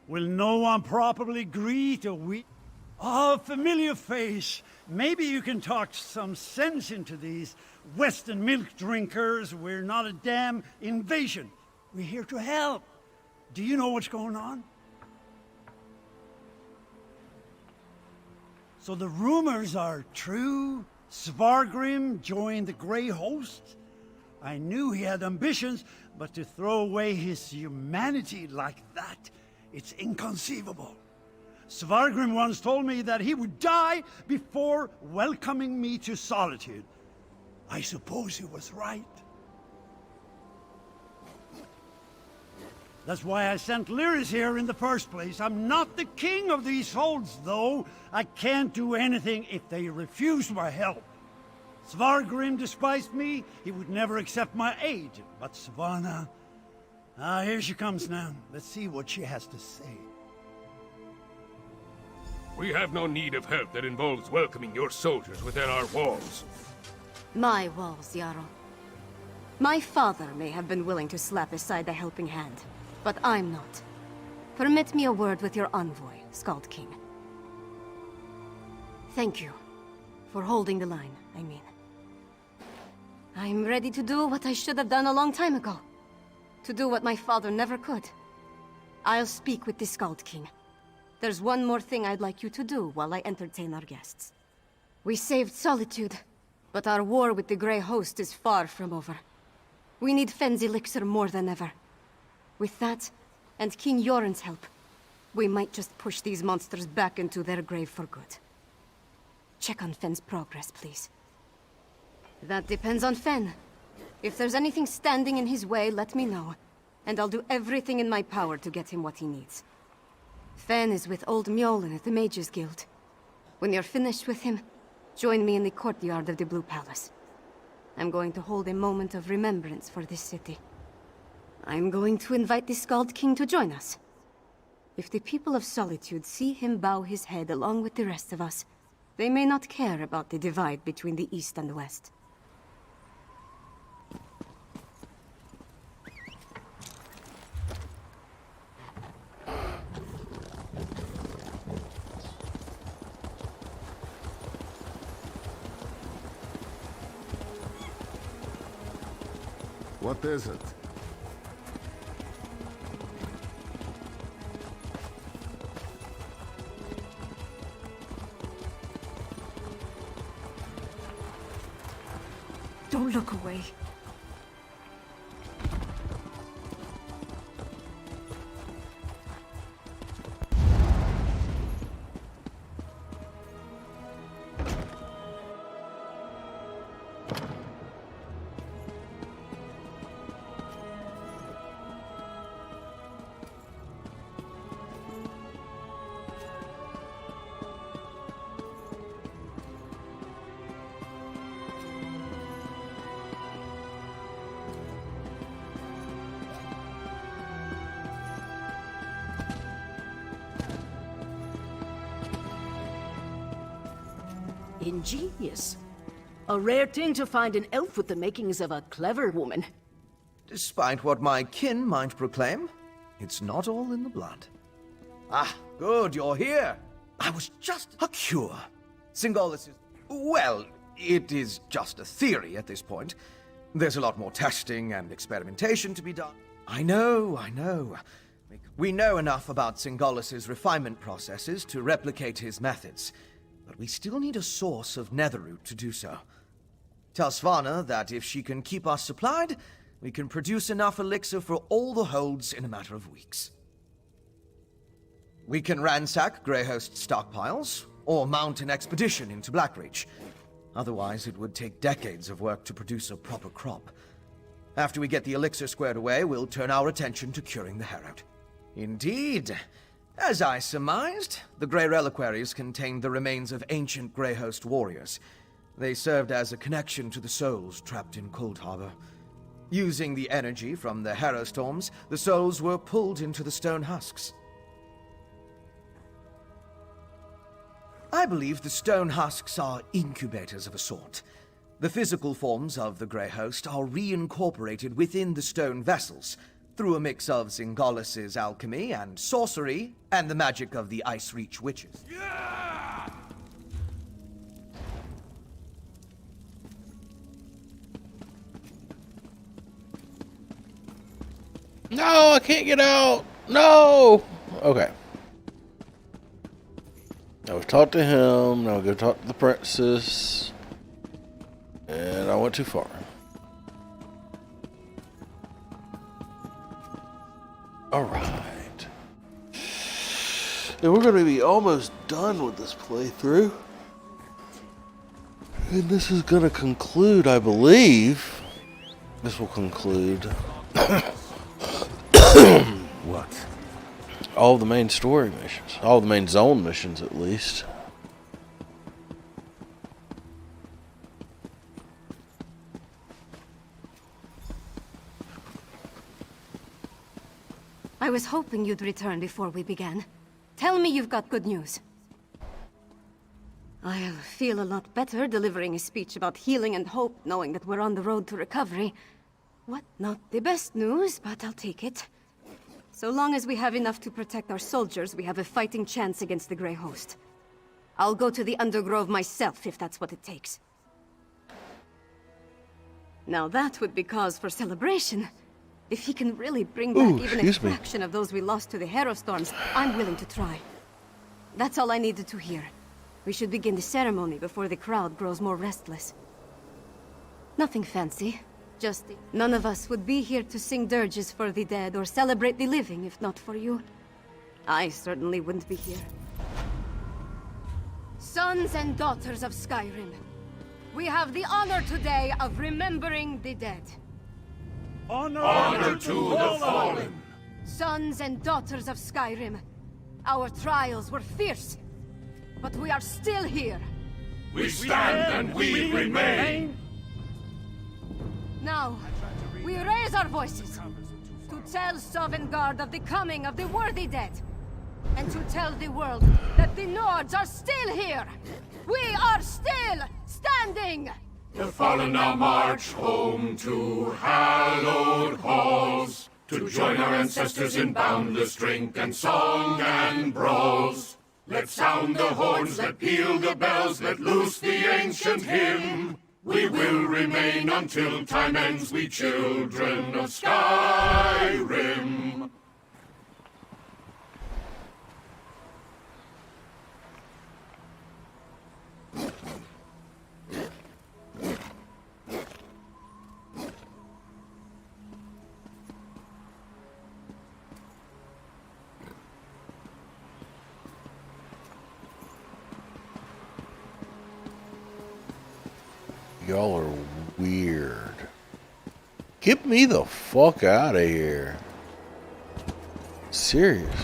Will no one properly greet a familiar face. Maybe you can talk some sense into these Western milk drinkers. We're not a damn invasion. We're here to help. Do you know what's going on? So the rumors are true? Svargrim joined the Grey Host? I knew he had ambitions, but to throw away his humanity like that, it's inconceivable. Svargrim once told me that he would die before welcoming me to solitude. I suppose he was right. That's why I sent Lyris here in the first place. I'm not the king of these holds, though. I can't do anything if they refuse my help. Svargrim despised me. He would never accept my aid. But Svanna... here she comes now. Let's see what she has to say. We have no need of help that involves welcoming your soldiers within our walls. My walls, Jarl. My father may have been willing to slap aside a helping hand, but I'm not. Permit me a word with your envoy, Skald King. Thank you for holding the line, I mean. I'm ready to do what I should have done a long time ago. To do what my father never could. I'll speak with the Skald King. There's one more thing I'd like you to do while I entertain our guests. We saved Solitude, but our war with the Grey Host is far from over. We need Fenn's elixir more than ever. With that, and King Yoren's help, we might just push these monsters back into their grave for good. Check on Fenn's progress, please. That depends on Fenn. If there's anything standing in his way, let me know, and I'll do everything in my power to get him what he needs. Fen is with old Mjolnir at the Mages Guild. When you're finished with him, join me in the courtyard of the Blue Palace. I'm going to hold a moment of remembrance for this city. I'm going to invite the Skald King to join us. If the people of Solitude see him bow his head along with the rest of us, they may not care about the divide between the East and the West. What is it? Don't look away. Ingenious. A rare thing to find an elf with the makings of a clever woman. Despite what my kin might proclaim, it's not all in the blood. Ah, good, you're here. I was just a cure. Singolis is... well, it is just a theory at this point. There's a lot more testing and experimentation to be done. I know. We know enough about Singolis' refinement processes to replicate his methods. But we still need a source of netherroot to do so. Tell Svanna that if she can keep us supplied, we can produce enough elixir for all the holds in a matter of weeks. We can ransack Greyhost stockpiles, or mount an expedition into Blackreach. Otherwise, it would take decades of work to produce a proper crop. After we get the elixir squared away, we'll turn our attention to curing the Herald. Indeed. As I surmised, the Grey Reliquaries contained the remains of ancient Greyhost warriors. They served as a connection to the souls trapped in Cold Harbor. Using the energy from the Harrow Storms, the souls were pulled into the stone husks. I believe the stone husks are incubators of a sort. The physical forms of the Greyhost are reincorporated within the stone vessels, through a mix of Singolis' alchemy and sorcery, and the magic of the Ice Reach witches. No, I can't get out. No. Okay. Now we've talked to him. Now we go talk to the princess. And I went too far. Alright. And we're going to be almost done with this playthrough. And this is going to conclude, I believe. This will conclude. What? All the main story missions. All the main zone missions, at least. I was hoping you'd return before we began. Tell me you've got good news. I'll feel a lot better delivering a speech about healing and hope, knowing that we're on the road to recovery. What? Not the best news, but I'll take it. So long as we have enough to protect our soldiers, we have a fighting chance against the Grey Host. I'll go to the Undergrove myself, if that's what it takes. Now that would be cause for celebration. If he can really bring back even a fraction of those we lost to the Harrow Storms, I'm willing to try. That's all I needed to hear. We should begin the ceremony before the crowd grows more restless. Nothing fancy. Just none of us would be here to sing dirges for the dead or celebrate the living if not for you. I certainly wouldn't be here. Sons and daughters of Skyrim, we have the honor today of remembering the dead. Honor to the fallen. Sons and daughters of Skyrim, Our trials were fierce, but we are still here. We stand and we remain. Now, we raise our voices to tell Sovngarde of the coming of the worthy dead, and to tell the world that the Nords are still here. We are still standing! The fallen now march home to hallowed halls, to join our ancestors in boundless drink and song and brawls. Let's sound the horns, let peal the bells, let loose the ancient hymn. We will remain until time ends, we children of Skyrim. Y'all are weird. Get me the fuck out of here. Serious.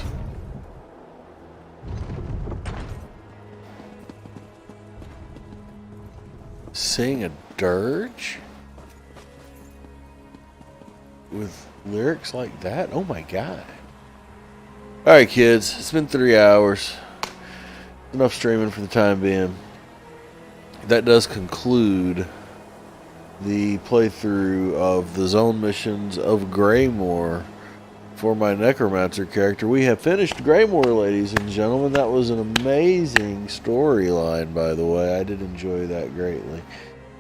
Sing a dirge? With lyrics like that? Oh my god. Alright kids, it's been 3 hours. Enough streaming for the time being. That does conclude the playthrough of the zone missions of Greymoor for my Necromancer character. We have finished Greymoor, ladies and gentlemen. That was an amazing storyline, by the way. I did enjoy that greatly.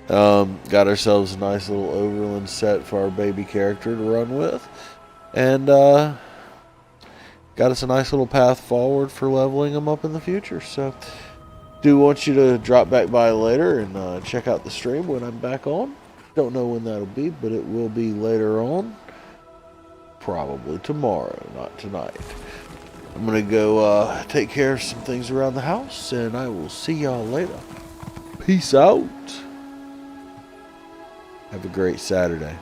Got ourselves a nice little overland set for our baby character to run with. And got us a nice little path forward for leveling him up in the future. So do want you to drop back by later and check out the stream when I'm back on. Don't know when that'll be, but it will be later on. Probably tomorrow, not tonight. I'm going to go take care of some things around the house, and I will see y'all later. Peace out. Have a great Saturday.